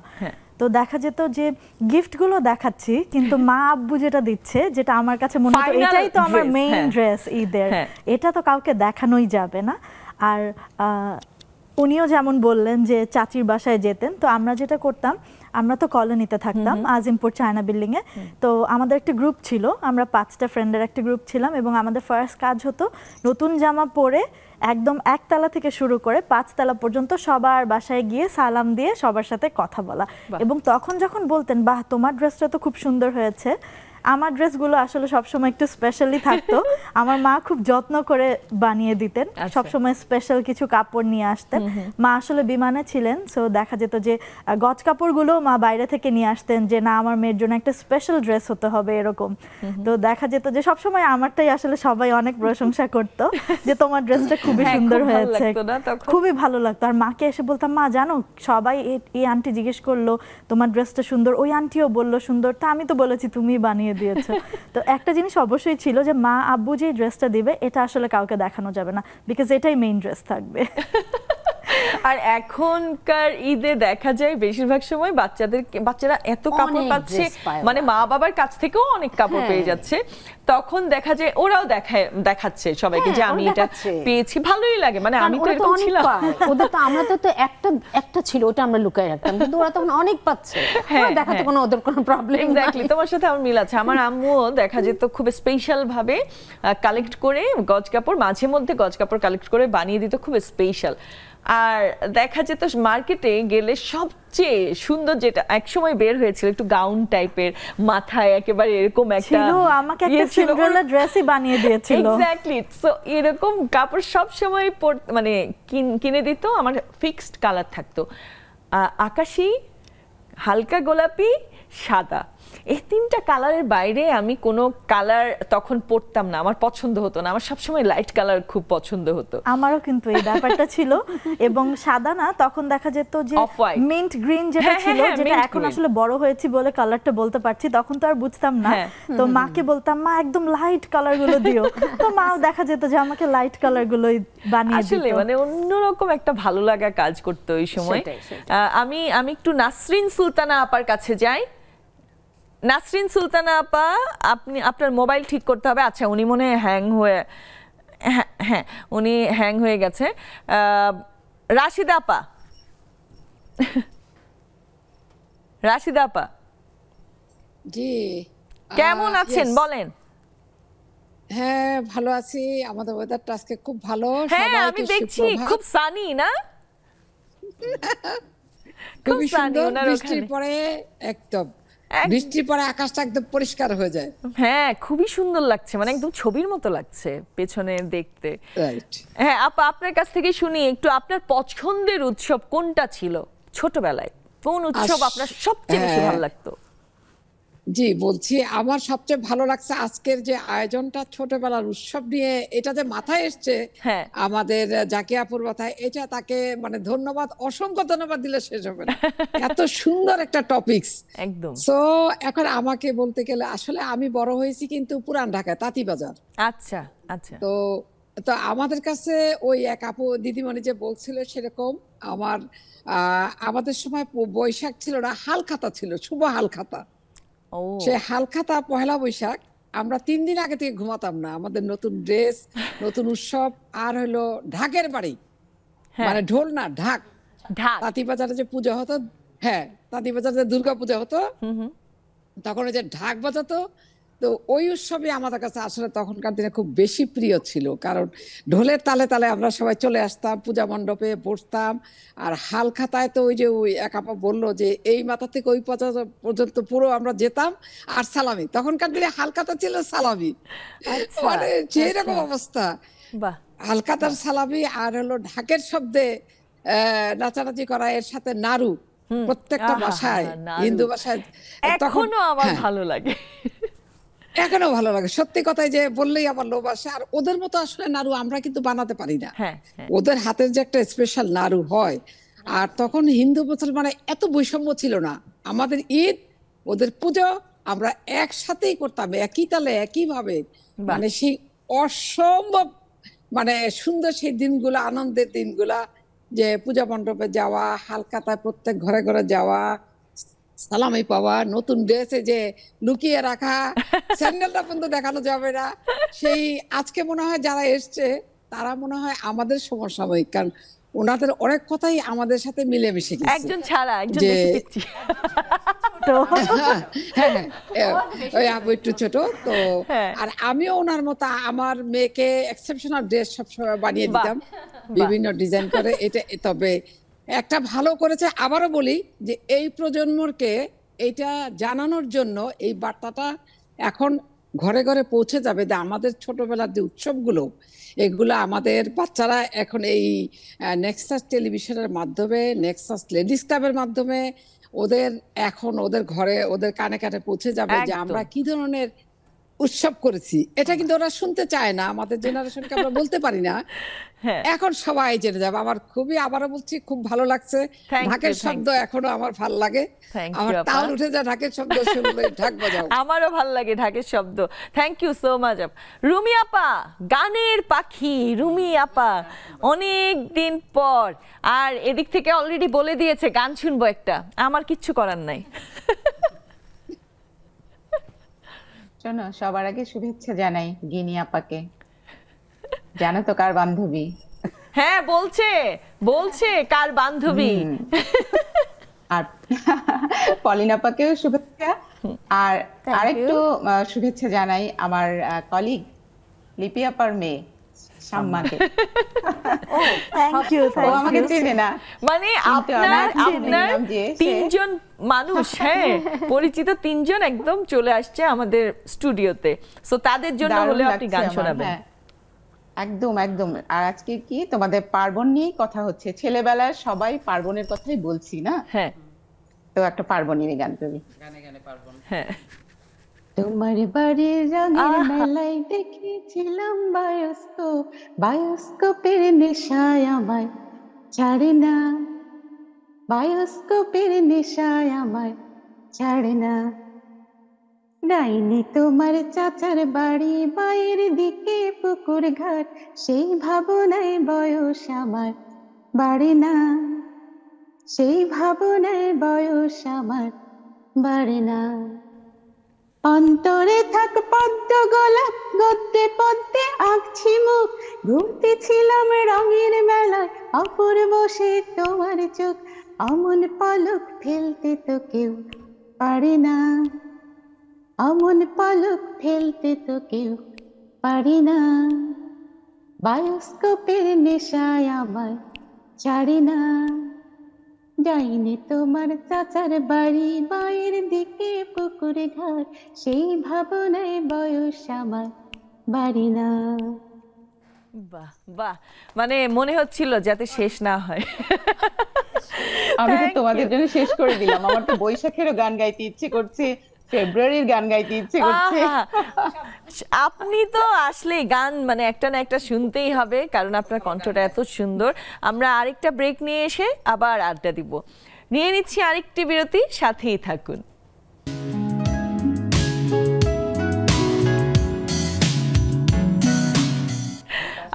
তো দেখা যেত যে গিফটগুলো দেখাচ্ছি কিন্তু মা আব্বু যেটা দিচ্ছে, যেটা আমার কাছে মনে হতো এটাই তো আমার মেইন ড্রেস ঈদের, এটা তো কাউকে দেখানোই যাবে না। আর উনিও যেমন বললেন যে চাচির বাসায় যেতেন, তো আমরা যেটা করতাম, আমরা তো কলোনিতে থাকতাম আজিমপুর চায়না বিল্ডিংয়ে, তো আমাদের একটা গ্রুপ ছিল, আমরা 5টা ফ্রেন্ডের একটা গ্রুপ ছিলাম, এবং আমাদের ফার্স্ট কাজ হতো নতুন জামা পরে একদম 1 তলা থেকে শুরু করে 5 তলা পর্যন্ত সবার বাসায় গিয়ে সালাম দিয়ে সবার সাথে কথা বলা। এবং তখন যখন বলতেন বাহ তোমার ড্রেসটা তো খুব সুন্দর হয়েছে, আমার ড্রেসগুলো আসলে সবসময় একটু স্পেশালি থাকতো, আমার মা খুব যত্ন করে বানিয়ে দিতেন, সবসময় স্পেশাল কিছু কাপড় নিয়ে আসতেন। মা আসলে বিমানে ছিলেন, সো দেখা যেত যে গজ কাপড়গুলো মা বাইরে থেকে নিয়ে আসতেন, যে না আমার মেয়ের জন্য একটা স্পেশাল ড্রেস হতে হবে এরকম। তো দেখা যেত যে সবসময় আমারটাই আসলে সবাই অনেক প্রশংসা করতো যে তোমার ড্রেসটা খুবই সুন্দর হয়েছে, খুবই ভালো লাগতো। আর মাকে এসে বলতাম মা জানো সবাই এই আন্টি জিজ্ঞেস করলো তোমার ড্রেসটা সুন্দর, ওই আন্টিও বললো সুন্দর, তা আমি তো বলেছি তুমি বানিয়ে দিয়েছো। তো একটা জিনিস অবশ্যই ছিল যে মা আব্বু যে ড্রেসটা দিবে এটা আসলে কাউকে দেখানো যাবে না, বিকজ এটাই মেইন ড্রেস থাকবে। আর এখনকার ঈদে দেখা যায় বেশিরভাগ সময় বাচ্চারা এত কাপড় অনেক পাচ্ছে, dress পায় মানে মা বাবার কাছ থেকেও অনেক কাপড় পেয়ে যাচ্ছে, তখন দেখা যায় ওরাও দেখাচ্ছে সবাইকে যে আমি এটা পেয়েছি, ভালোই লাগে। মানে আমি তো এরকম ছিলাম, ওদের তো আমরা তো একটা ছিল, ওটা আমরা লুকায় রাখতাম, কিন্তু ওরা তখন অনেক পাচ্ছে, দেখাতে কোনো ওদের কোনো প্রবলেম। এক্স্যাক্টলি, তোমার সাথে আমার মিল আছে। আমার আম্মুও দেখা যেত খুব স্পেশাল ভাবে কালেক্ট করে গজ কাপড়, মাঝে মধ্যে গজ কাপড় কালেক্ট করে বানিয়ে দিত খুব স্পেশাল। আর দেখা যেত মার্কেটে গেলে সবচেয়ে সুন্দর যেটা একসময় বের হয়েছিল একটু গাউন টাইপের, মাথায় একেবারে এরকম একটা ছিল, আমাকে একটা সিন্ড্রেলা ড্রেসই বানিয়ে দিয়েছিল। এক্স্যাক্টলি, সো এরকম কাপড় সব সময় মানে কিনে দিত। আমার ফিক্সড কালার থাকতো, আকাশি, হালকা গোলাপি, সাদা, এই 3টা কালারের বাইরে আমি কোনো কালার তখন পরতাম না, আমার পছন্দ হতো না। আমার সবসময় লাইট কালার খুব পছন্দ হতো। আমারও কিন্তু এই ব্যাপারটা ছিল, এবং সাদা না, তখন দেখা যেত যে মিন্ট গ্রিন যেটা ছিল, যেটা এখন আসলে বড় হয়েছি বলে কালারটা বলতে পারছি, তখন তো আর বুঝতাম না। তো মাকে বলতাম, মা একদম লাইট কালার গুলো দিও, তো মাও দেখা যেত যে আমাকে লাইট কালার গুলোই বানিয়ে দিত। আসলে মানে অন্যরকম একটা ভালো লাগা কাজ করতো ওই সময়। আমি একটু নাসরিন সুলতানা আপার কাছে যাই। নাসরিন সুলতানা আপা, আপনার মোবাইল ঠিক করতে হবে। আচ্ছা, উনি মনে উনি হ্যাং হয়ে গেছে। রাশিদা আপা, রাশিদা আপা জি, কেমন আছেন বলেন? হ্যাঁ, ভালো আছি। আমাদের ওয়েদারটা আজকে খুব ভালো। হ্যাঁ, আমি দেখছি খুব সানি না? খুব সুন্দর। বৃষ্টির পরে একদম বৃষ্টির পরে আকাশটা একদম পরিষ্কার হয়ে যায়। হ্যাঁ, খুবই সুন্দর লাগছে, মানে একদম ছবির মতো লাগছে পেছনে দেখতে। হ্যাঁ আপা, আপনার কাছ থেকে শুনি একটু, আপনার পছন্দের উৎসব কোনটা ছিল ছোটবেলায়? কোন উৎসব আপনার সবচেয়ে বেশি ভালো লাগতো? জি, বলছি, আমার সবচেয়ে ভালো লাগছে আজকের যে আয়োজনটা, ছোটবেলার উৎসব নিয়ে এটা যে মাথায় এসছে আমাদের জাকিয়াপুর মাথায়, এটা তাকে মানে ধন্যবাদ, অসংখ্য ধন্যবাদ দিলে শেষ হবে না। এত সুন্দর একটা টপিকস একদম। সো এখন আমাকে বলতে গেলে আসলে আমি বড় হয়েছি কিন্তু পুরান ঢাকায়, তাঁতিবাজার। আচ্ছা আচ্ছা। তো আমাদের কাছে ওই এক আপু দিদিমণি যে বলছিল সেরকম আমাদের সময় বৈশাখ ছিল না, হালখাতা ছিল, শুভ হালখাতা। সে হালখাতা পহেলা বৈশাখ আমরা 3 দিন আগে থেকে ঘুমাতাম না। আমাদের নতুন ড্রেস, নতুন উৎসব, আর হলো ঢাকের বাড়ি, মানে ঢোল না, ঢাক। তাঁতিবাজারে যে পূজা হতো, হ্যাঁ, তাঁতিবাজারে যে দুর্গা পূজা হতো, তখন ওই যে ঢাক বাজাতো। তো ওই উৎসবে আমাদের কাছে আসলে তখনকার দিনে খুব বেশি প্রিয় ছিল, কারণ ঢোলের তালে তালে আমরা সবাই চলে আসতাম, পূজা মণ্ডপে বসতাম। আর হালখাতায় তো ওই যে ওই এক আপা বললো যে এই মাথা থেকে ওই পর্যন্ত পুরো আমরা যেতাম, আর সালামি। তখনকার দিনে হালখাতা ছিল সালামি, মানে যেরকম অবস্থা, হালখাতার সালামি আর হলো ঢাকের শব্দে নাচানাচি করা, এর সাথে নাড়ু, প্রত্যেকটা বাসায়, হিন্দু বাসায় এখনো আমার ভালো লাগে, এখনো ভালো লাগে। সত্যি কথাই যে বললেই আমার লোভ আসে। আর ওদের মতো আসলে নাড়ু আমরা কিন্তু বানাতে পারি না। ওদের হাতের যে একটা স্পেশাল নাড়ু হয়। আর তখন হিন্দু মুসলমানে এত বৈষম্য ছিল না। আমাদের ঈদ, ওদের পুজো আমরা একসাথেই করতাম, একই তালে, একই ভাবে। মানে সেই অসম্ভব মানে সুন্দর সেই দিনগুলা, আনন্দের দিনগুলা, যে পূজা মণ্ডপে যাওয়া, হালখাতায় প্রত্যেক ঘরে ঘরে যাওয়া, সালামি পাওয়া, নতুন ড্রেসে যে লুকিয়ে রাখা, স্যান্ডেলটা পর্যন্ত দেখানো যাবে না। সেই আজকে মনে হয় যারা এসছে তারা মনে হয় আমাদের সমসাময়িক, কারণ ওনাদের অনেক কথাই আমাদের সাথে মিলেমিশে গেছে। একজন ছাড়া একজন বেশি দেখছি। ওই আপু একটু ছোট তো। আর আমিও ওনার মতো আমার মেয়েকে এক্সেপশনাল ড্রেস সবসময় বানিয়ে দিতাম, বিভিন্ন ডিজাইন করে। এটা তবে একটা ভালো করেছে, আবারও বলি যে এই প্রজন্মকে এইটা জানানোর জন্য এই বার্তাটা এখন ঘরে ঘরে পৌঁছে যাবে, যে আমাদের ছোটবেলার যে উৎসবগুলো, এগুলো আমাদের বাচ্চারা এখন এই নেক্সাস টেলিভিশনের মাধ্যমে, নেক্সাস লেডিস ক্লাবের মাধ্যমে ওদের এখন ওদের ঘরে, ওদের কানে কানে পৌঁছে যাবে যে আমরা কি ধরনের উৎসব করেছি, এটা কিন্তু ওরা শুনতে চায় না, আমাদের জেনারেশনকে আমরা বলতে পারি না। এখন সবাই জেনে যাবে। আমার খুবই, আবারও বলছি, খুব ভালো লাগছে। ঢাকের শব্দ এখনো আমার ভালো লাগে, আমার তাল উঠে যায় ঢাকের শব্দ শুনলে, ঢাক বাজাও। আমারও ভালো লাগে ঢাকের শব্দ। Thank you so much. Rumi আপা, গানের পাখি রুমি আপা, অনেক দিন পর। আর এদিক থেকে অলরেডি বলে দিয়েছে গান শুনবো একটা, আমার কিচ্ছু করার নাই। শোনো, সবার আগে শুভেচ্ছা জানাই গিনি আপাকে। জানো তো কার বান্ধবী? হ্যাঁ, বলছে কার বান্ধবী। আর পলিন আপাকেও শুভেচ্ছা। আর আরেকটু শুভেচ্ছা জানাই আমার কলিগ লিপি আপার মেয়ে শাম্মাকে। ও আমাকে চেনে না, মানে আপনার তিনজন মানুষ, হ্যাঁ, পরিচিত তিনজন একদম চলে আসছে আমাদের স্টুডিওতে, সো তাদের জন্য হলে আপনি গান শোনাবেন। একদম একদম। আর আজকে কি তোমাদের পার্বণ নিয়েই কথা হচ্ছে, ছেলেবেলার সবাই পার্বণের কথাই বলছি না? হ্যাঁ, তো একটা পার্বণ নিয়ে গান করি। গানে গানে পার্বণ। হ্যাঁ। তোমার বাড়ির রঙের মেলায় দেখেছিলাম বায়োস্কোপ, বায়োস্কোপের নেশায় আমায় ছাড়ে না, বায়োস্কোপের নেশায় আমায় ছাড়ে না। ডাইনি তোমার চাচার বাড়ি, বাইরের দিকে পুকুর ঘাট, সেই ভাবনায় বয়স আমার বাড়ে না, সেই ভাবনায় বয়স আমার বাড়ে না। অন্তরে থাক পদ্ম গোলাপ, গদ্যে পদ্মে আঁকছি মুখ, ঘুরতেছিলাম রঙের মেলায়, অপূর্ব সে তোমার চোখ, অমন পলক ফেলতে তো কেউ পারে না, অমন পলক ফেলতে তো কেউ পারে না। বায়োস্কোপের নেশায় আমায় ছাড়ে না, যাইনি তোমার চাচার বাড়ি, বাইরের দিকে পুকুরে ঘাট, সেই ভাবনায় বয়স আমার বাড়ি না। বাহ বাহ, মানে মনে হচ্ছিল যাতে শেষ না হয়। আমি তো তোমাদের জন্য শেষ করে দিলাম। আমার তো বৈশাখেরও গান গাইতে ইচ্ছে করছে, ফেব্রুয়ারির গান গাইতে ইচ্ছে করছে। আপনি তো আসলে গান মানে একটা না একটা শুনতেই হবে, কারণ আপনার কণ্ঠটা এত সুন্দর। আমরা আরেকটা ব্রেক নিয়ে এসে আবার আড্ডা দিব। নিয়ে নিচ্ছি আরেকটি বিরতি, সাথেই থাকুন।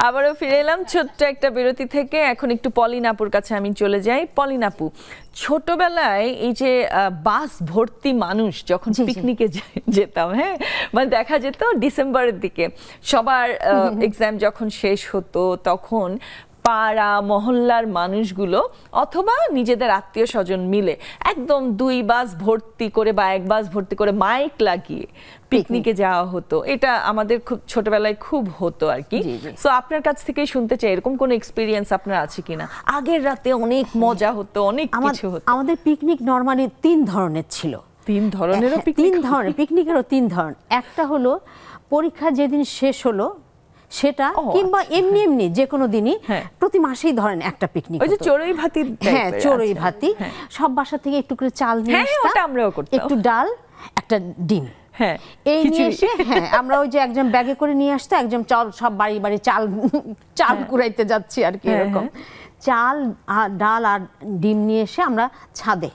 আবারও ফিরে এলাম ছোট্ট একটা বিরতি থেকে। এখন একটু পলিন আপুর কাছে আমি চলে যাই। পলিন আপু, ছোটবেলায় এই যে বাস ভর্তি মানুষ যখন পিকনিকে যেতাম, হ্যাঁ, মানে দেখা যেত ডিসেম্বরের দিকে সবার এক্সাম যখন শেষ হতো, তখন পাড়া মহল্লার মানুষগুলো অথবা নিজেদের আত্মীয় স্বজন মিলে একদম 2 বাস ভর্তি করে বা 1 বাস ভর্তি করে মাইক লাগিয়ে পিকনিকে যাওয়া হতো। এটা আমাদের খুব ছোটবেলায় খুব হতো আর কি। সো আপনার কাছ থেকেই শুনতে চাই, এরকম কোনো এক্সপিরিয়েন্স আপনার আছে কিনা? আগের রাতে অনেক মজা হতো, অনেক কিছু হতো। আমাদের পিকনিক নরমালি 3 ধরনের ছিল। 3 ধরনেরও পিকনিক? 3 ধরনের পিকনিকেরও 3 ধরন। একটা হলো পরীক্ষা যেদিন শেষ হলো সেটা, কিংবা এমনি এমনি যে কোনো দিনই, প্রতি মাসেই ধরেন একটা পিকনিক। ওই যে চড়ুই ভাতি। হ্যাঁ, চড়ুই ভাতি। সব বাসা থেকে একটু করে চাল নিয়ে আসতাম, একটু ডাল, একটা ডিম, হ্যাঁ, এই নিয়ে এসে, হ্যাঁ, আমরা ওই যে একজন ব্যাগে করে নিয়ে আসতো, একজন চাল, সব বাড়ি বাড়ি চাল কুড়াইতে যাচ্ছি আর কি, এরকম চাল আর ডাল আর ডিম নিয়ে এসে আমরা ছাদে,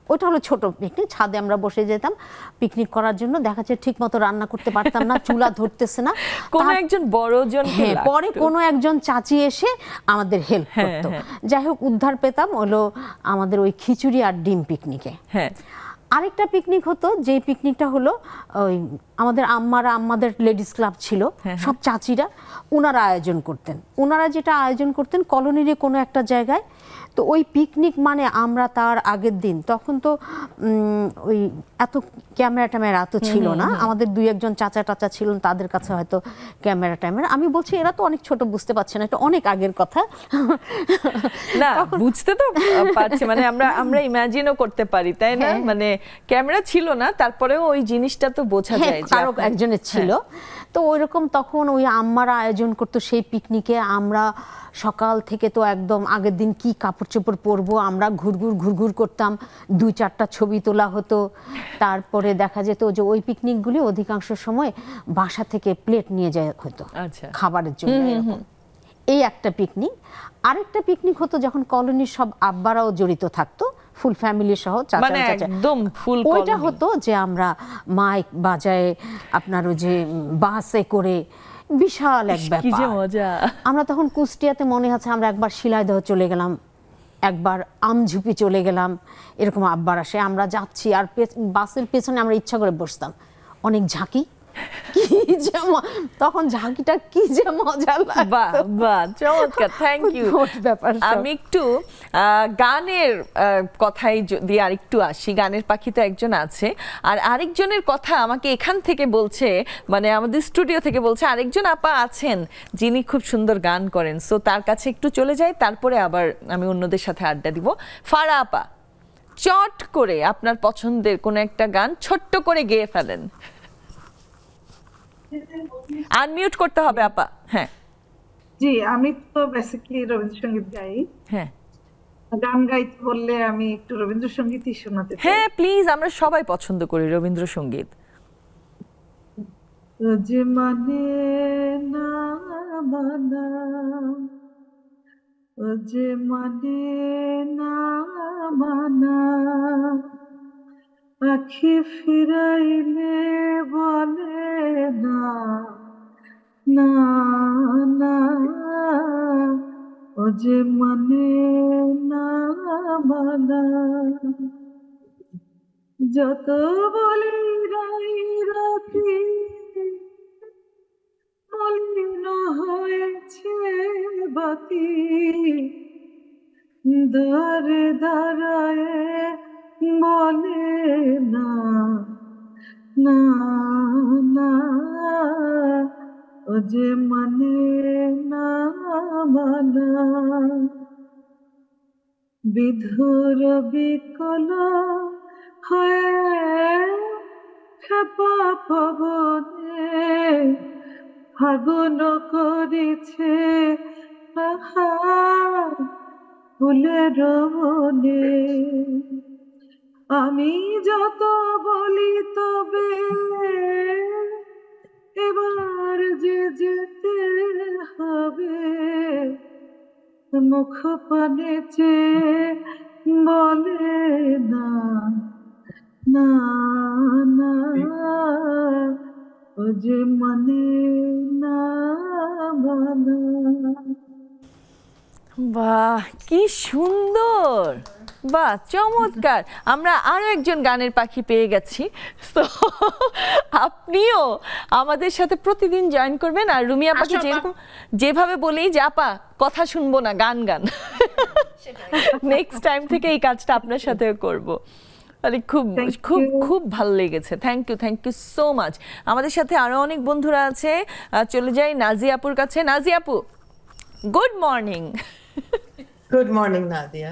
ওটা হলো ছোট পিকনিক, ছাদে আমরা বসে যেতাম পিকনিক করার জন্য। দেখা যাচ্ছে ঠিক মতো রান্না করতে পারতাম না, চুলা ধরতেছে না, কোনো একজন বড়জন, হ্যাঁ, পরে কোনো একজন চাচি এসে আমাদের হেল্প করতো। যাই হোক, উদ্ধার পেতাম হলো আমাদের ওই খিচুড়ি আর ডিম পিকনিকে। হ্যাঁ, আরেকটা পিকনিক হতো, যে পিকনিকটা হলো ওই আমাদের আমাদের লেডিস ক্লাব ছিল, সব চাচিরা, ওনারা আয়োজন করতেন। ওনারা যেটা আয়োজন করতেন কলোনির কোনো একটা জায়গায়। তো ওই পিকনিক মানে আমরা তার আগের দিন, তখন তো ওই এত ক্যামেরা এত ছিল না, আমাদের 2-1 জন চাচা টাচা ছিলেন, তাদের কাছে হয়তো ক্যামেরা। আমি বলছি এরা তো অনেক ছোট, বুঝতে পারছে না, এটা অনেক আগের কথা। না, বুঝতে তো পারছি, মানে আমরা ইমাজিনও করতে পারি, তাই না? মানে ক্যামেরা ছিল না, তারপরেও ওই জিনিসটা তো বোঝা যায় যে কারো একজনের ছিল। তো ওইরকম তখন ওই আম্মারা আয়োজন করতো সেই পিকনিকে। আমরা সকাল থেকে তো একদম আগের দিন কি কাপড় চোপড় পরবো আমরা ঘুরঘুর করতাম, 2-4টা ছবি তোলা হতো। তারপরে দেখা যেত যে ওই পিকনিকগুলি অধিকাংশ সময় বাসা থেকে প্লেট নিয়ে যাওয়া হতো খাবারের জন্য। এই একটা পিকনিক। আরেকটা পিকনিক হতো যখন কলোনির সব আব্বারাও জড়িত থাকতো, ফুল ফ্যামিলি সহ, চাচা একদম ফুল। ওইটা হতো যে আমরা মাইক বাজায় আপনার ওই যে বাসে করে, বিশাল এক ব্যাপার। আমরা তখন কুষ্টিয়াতে মনে আছে আমরা একবার শিলাইদহ চলে গেলাম, একবার আমঝুপি চলে গেলাম, এরকম আব্বার আসে। আমরা যাচ্ছি আর বাসের পেছনে আমরা ইচ্ছা করে বসতাম, অনেক ঝাঁকি, কি যে তখন ঝাঁকিটা কি যে মজা লাগতো। বাহ, চমৎকার, থ্যাংক ইউ। আমি একটু গানের কথাই দিয়ে আরেকটু আসি। গানের পাখি তো একজন আছে, আর আরেকজনের কথা আমাকে এখান থেকে বলছে, মানে আমাদের স্টুডিও থেকে বলছে আরেকজন আপা আছেন যিনি খুব সুন্দর গান করেন। সো তার কাছে একটু চলে যাই, তারপরে আবার আমি অন্যদের সাথে আড্ডা দিব। ফারা আপা, চট করে আপনার পছন্দের কোনো একটা গান ছোট্ট করে গেয়ে ফেলেন। আনমিউট করতে হবে আপা। হ্যাঁ জি, আমি তো বেসিক্যালি রবীন্দ্রসঙ্গীত গাই। হ্যাঁ, গান গাইতে বললে আমি একটু রবীন্দ্রসঙ্গীতই শোনাতে চাই। হ্যাঁ প্লিজ, আমরা সবাই পছন্দ করি রবীন্দ্রসঙ্গীত। যে মানে না মানা, যে মানে না মানা, আখি ফিরাইলে বলে না না না, ও যে মানে না মানা। যত বলি রাই রাতি মলিন হয়েছে বাতি, দাঁড়ে দাঁড়ায় বলে না না না, ও যে মানে না মানা। বিধুর বিকল হয়ে খেপা পবনে ফাগুন করেছে আহার ফুলের মনে। আমি যত বলি তবে এবার যে যেতে হবে, মুখ পানে চেয়ে বলে না না না, ও যে মানে না মানা। বাহ, কি সুন্দর, বাহ চমৎকার। আমরা আরো একজন গানের পাখি পেয়ে গেছি। তো আপনিও আমাদের সাথে প্রতিদিন জয়েন করবেন। আর রুমি আপাকে যেভাবে বলেই যে আপা কথা শুনবো না, গান গান, নেক্সট টাইম থেকে এই কাজটা আপনার সাথে করব। মানে খুব খুব খুব ভালো লেগেছে। Thank you so much. আমাদের সাথে আরো অনেক বন্ধুরা আছে, চলে যাই নাজিয়া আপুর কাছে। নাজিয়া আপু, good morning. Good morning Nadia.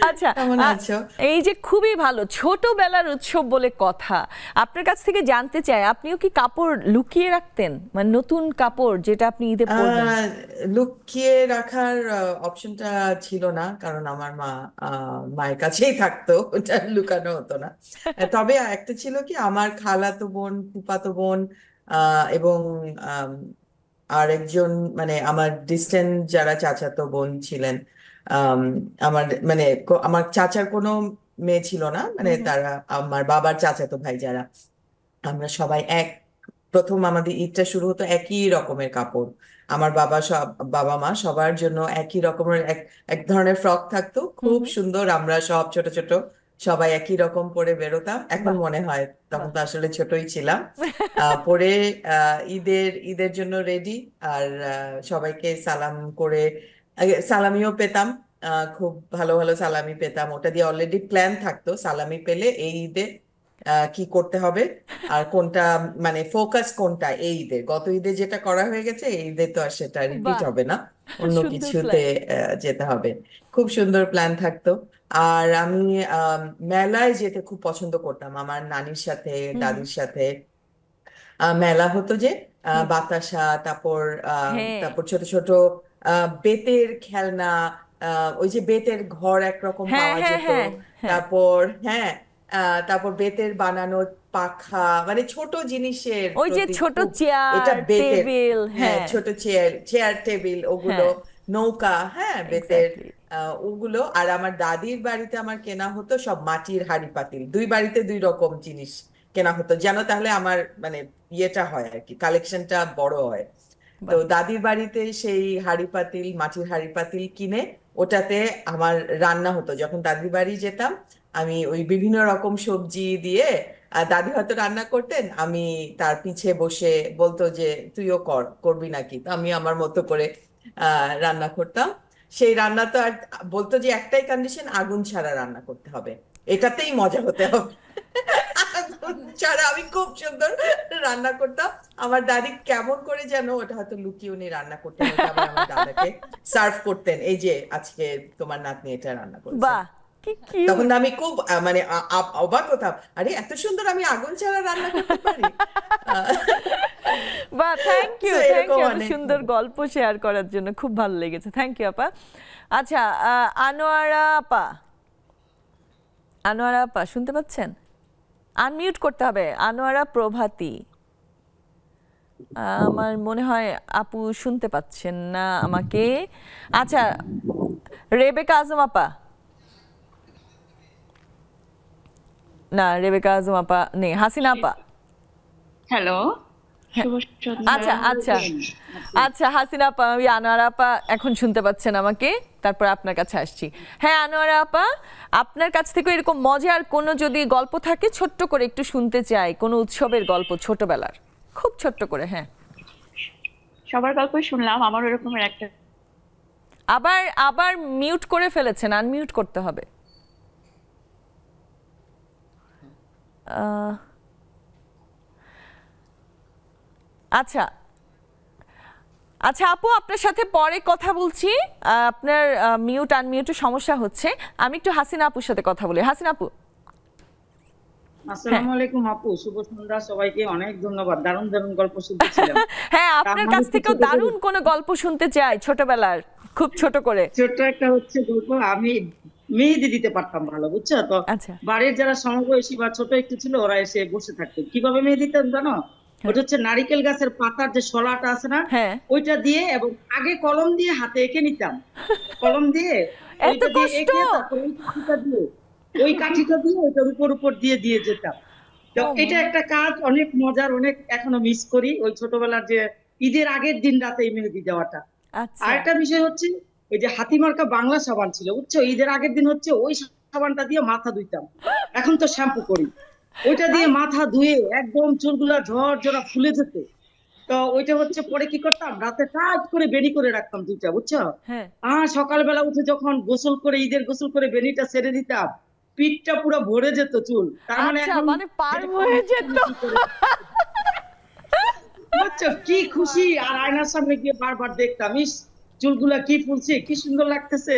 আচ্ছা, কেমন আছো? এই যে খুবই ভালো, ছোটবেলার উৎসব বলে কথা। আপনার কাছ থেকে জানতে চাই, আপনিও কি কাপড় লুকিয়ে রাখতেন, মানে নতুন কাপড় যেটা আপনি ঈদে পরবেন? লুকিয়ে রাখার অপশনটা ছিল না, কারণ আমার মায়ের কাছেই থাকতো, ওটা লুকানো হতো না। তবে একটা ছিল কি, আমার খালাতো বোন, ফুফাতো বোন এবং আরেকজন, মানে আমার ডিস্টেন্ট যারা চাচাতো বোন ছিলেন, আমার মানে আমার চাচার কোনো মেয়ে ছিল না, মানে তারা আমার বাবার চাচাতো ভাই যারা, আমরা সবাই প্রথম আমাদের ঈদটা শুরু হতো একই রকমের কাপড়। আমার বাবা মা সবার জন্য একই রকমের এক ধরনের ফ্রক থাকতো, খুব সুন্দর। আমরা সব ছোট ছোট সবাই একই রকম পরে বেরোতাম। এখন মনে হয় তখন তো আসলে ছোটই ছিলাম। পরে ঈদের জন্য রেডি, আর সবাইকে সালাম করে সালামিও পেতাম, খুব ভালো ভালো সালামি পেতাম। ওটা দিয়ে অলরেডি প্ল্যান থাকতো, সালামি পেলে এই ঈদে কি করতে হবে আর কোনটা, মানে ফোকাস কোনটা এই ঈদে। গত ঈদে যেটা করা হয়ে গেছে এই ঈদে তো আর সেটা রিপিট হবে না। অন্য কিছুতে যেতে হবে। খুব সুন্দর প্ল্যান থাকতো। আর আমি মেলায় যেতে খুব পছন্দ করতাম আমার নানির সাথে, দাদির সাথে। মেলা হতো যে বাতাসা, তারপর তারপর ছোট ছোট বেতের খেলনা, ওই যে বেতের ঘর একরকম পাওয়া যেত, তারপর তারপর বেতের বানানো পাখা, মানে ছোট জিনিসের ওই যে ছোট চেয়ার এটা বেতের, টেবিল, ছোট চেয়ার টেবিল, ওগুলো নৌকা, বেতের ওগুলো। আর আমার দাদির বাড়িতে আমার কেনা হতো সব মাটির হাঁড়ি পাতিল, দুই বাড়িতে দুই রকম জিনিস কেনা হতো যেন তাহলে আমার মানে ইয়েটা হয় আর কি, কালেকশনটা বড় হয়। তো দাদির বাড়িতে সেই হাঁড়ি পাতিল, মাটির হাঁড়ি পাতিল কিনে ওটাতে আমার রান্না হতো। যখন দাদির বাড়ি যেতাম আমি ওই বিভিন্ন রকম সবজি দিয়ে, দাদি হয়তো রান্না করতেন, আমি তার পিছে বসে বলতো যে তুইও করবি নাকি, তো আমি আমার মতো করে রান্না করতাম। সেই রান্না তো আর বলতো যে একটাই কন্ডিশন, আগুন ছাড়া রান্না করতে হবে, এটাতেই মজা হতে হবে। ছাড়া আমি খুব সুন্দর রান্না করতাম। আমার দাদি কেমন করে যেন ওটা হয়তো লুকিয়ে উনি রান্না করতেন, আমার দাদাকে সার্ভ করতেন, এই যে আজকে তোমার নাতনি এটা রান্না করছে। তখন আমি খুব মানে অবাক হতাম, আরে এত সুন্দর আমি আগুন ছাড়া রান্না করতে পারি। বাহ, থ্যাংক ইউ সুন্দর গল্প শেয়ার করার জন্য, খুব ভালো লেগেছে, থ্যাংক ইউ আপা। আচ্ছা, আনোয়ারা আপা শুনতে পাচ্ছেন? আনমিউট করতে হবে। আনোয়ারা প্রভাতী, আমার মনে হয় আপু শুনতে পাচ্ছেন না আমাকে। আচ্ছা, রেবেকা আজম আপা, না রেবেকা আজম আপা নেই। হাসিনা আপা, হ্যালো, আচ্ছা হাসিনা আপা, আমি আনোয়ারা আপা এখন শুনতে পাচ্ছেন আমাকে, তারপর আপনার কাছে আসছি। হ্যাঁ আনোয়ারা আপা, আপনার কাছ থেকে এরকম মজার কোনো যদি গল্প থাকে ছোট্ট করে একটু শুনতে চাই, কোনো উৎসবের গল্প ছোটবেলার, খুব ছোট্ট করে। হ্যাঁ, সবার গল্পই শুনলাম, আমার এরকমের একটা। আবার মিউট করে ফেলেছেন, আনমিউট করতে হবে। আচ্ছা আপু, আপনার সাথে পরে কথা বলছি, আপনার মিউট আনমিউটের সমস্যা হচ্ছে। আমি একটু হাসিনা আপুর সাথে কথা বলি। হাসিনা আপু, আসসালামু আলাইকুম আপু, শুভ সন্ধ্যা সবাইকে, অনেক ধন্যবাদ, দারুণ দারুণ গল্প শুনতেছিলাম। হ্যাঁ, আপনার কাছ থেকেও দারুণ কোনো গল্প শুনতে চাই ছোটবেলার, খুব ছোট করে। ছোট একটা হচ্ছে গল্প, আমি মেহেদি দিতে পারতাম ভালো, বুঝছো তো। বাড়ির যারা সমবয়সী বা ছোট একটু ছিল ওরা এসে বসে থাকতো, কিভাবে মেহেদি দিতাম জানো? ওটা হচ্ছে নারিকেল গাছের পাতার যে শলাটা আছে না, ওইটা দিয়ে, এবং আগে কলম দিয়ে হাতে এঁকে নিতাম, কলম দিয়ে ওইটা দিয়ে এঁকে, তারপর ওই কাঠিটা দিয়ে ওইটার উপর দিয়ে যেতাম। তো এটা একটা কাজ, অনেক মজার, অনেক এখনো মিস করি ওই ছোটবেলার যে ঈদের আগের দিন রাতে মেহেদি দেওয়াটা। আর একটা বিষয় হচ্ছে ওই যে হাতিমার্কা বাংলা সাবান ছিল, বুঝছো, ঈদের আগের দিন হচ্ছে ওই সাবানটা দিয়ে মাথা ধুইতাম, এখন তো শ্যাম্পু করি, ওইটা দিয়ে মাথা ধুয়ে একদম চুলগুলা ঝরঝরা ফুলে যেত। তো ওইটা হচ্ছে পরে কি করতাম, রাতে টাইট করে বেনি করে রাখতাম দুইটা, বুঝছো। আর সকালবেলা উঠে যখন গোসল করে, ঈদের গোসল করে বেনিটা ছেড়ে দিতাম, পিঠটা পুরো ভরে যেত চুল, তার মানে পার হয়ে যেত, বুঝছো, কি খুশি। আর আয়নার সামনে গিয়ে বারবার দেখতাম, ইস চুলগুলা কি ফুলছে, কি সুন্দর লাগতেছে।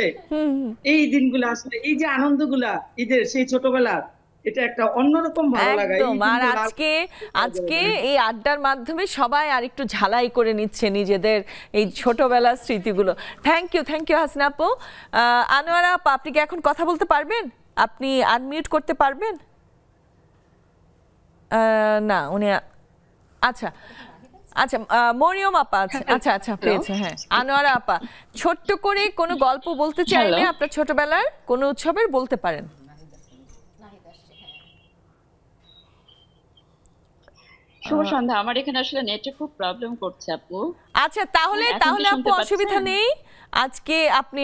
এই দিনগুলো আসলে, এই যে আনন্দগুলা ঈদের, সেই ছোটবেলার, এটা একটা অন্যরকম ভালো লাগা। আর আজকে এই আড্ডার মাধ্যমে সবাই আরেকটু ঝালাই করে নিচ্ছে নিজেদের এই ছোটবেলার স্মৃতিগুলো। থ্যাংক ইউ হাসিনা আপু। আনোয়ারা আপা, আপনি কি এখন কথা বলতে পারবেন? আপনি আনমিউট করতে পারবেন? না উনি, আচ্ছা মরিয়ম আপা, আচ্ছা পেয়েছে। হ্যাঁ আনোয়ারা আপা, ছোট্ট করে কোনো গল্প বলতে চাইলে আপনার ছোটবেলার কোনো উৎসবের বলতে পারেন। শুভ সন্ধ্যা, আমার এখানে আসলে নেটে খুব প্রবলেম করছে আপু। আচ্ছা তাহলে আপু অসুবিধা নেই, আজকে আপনি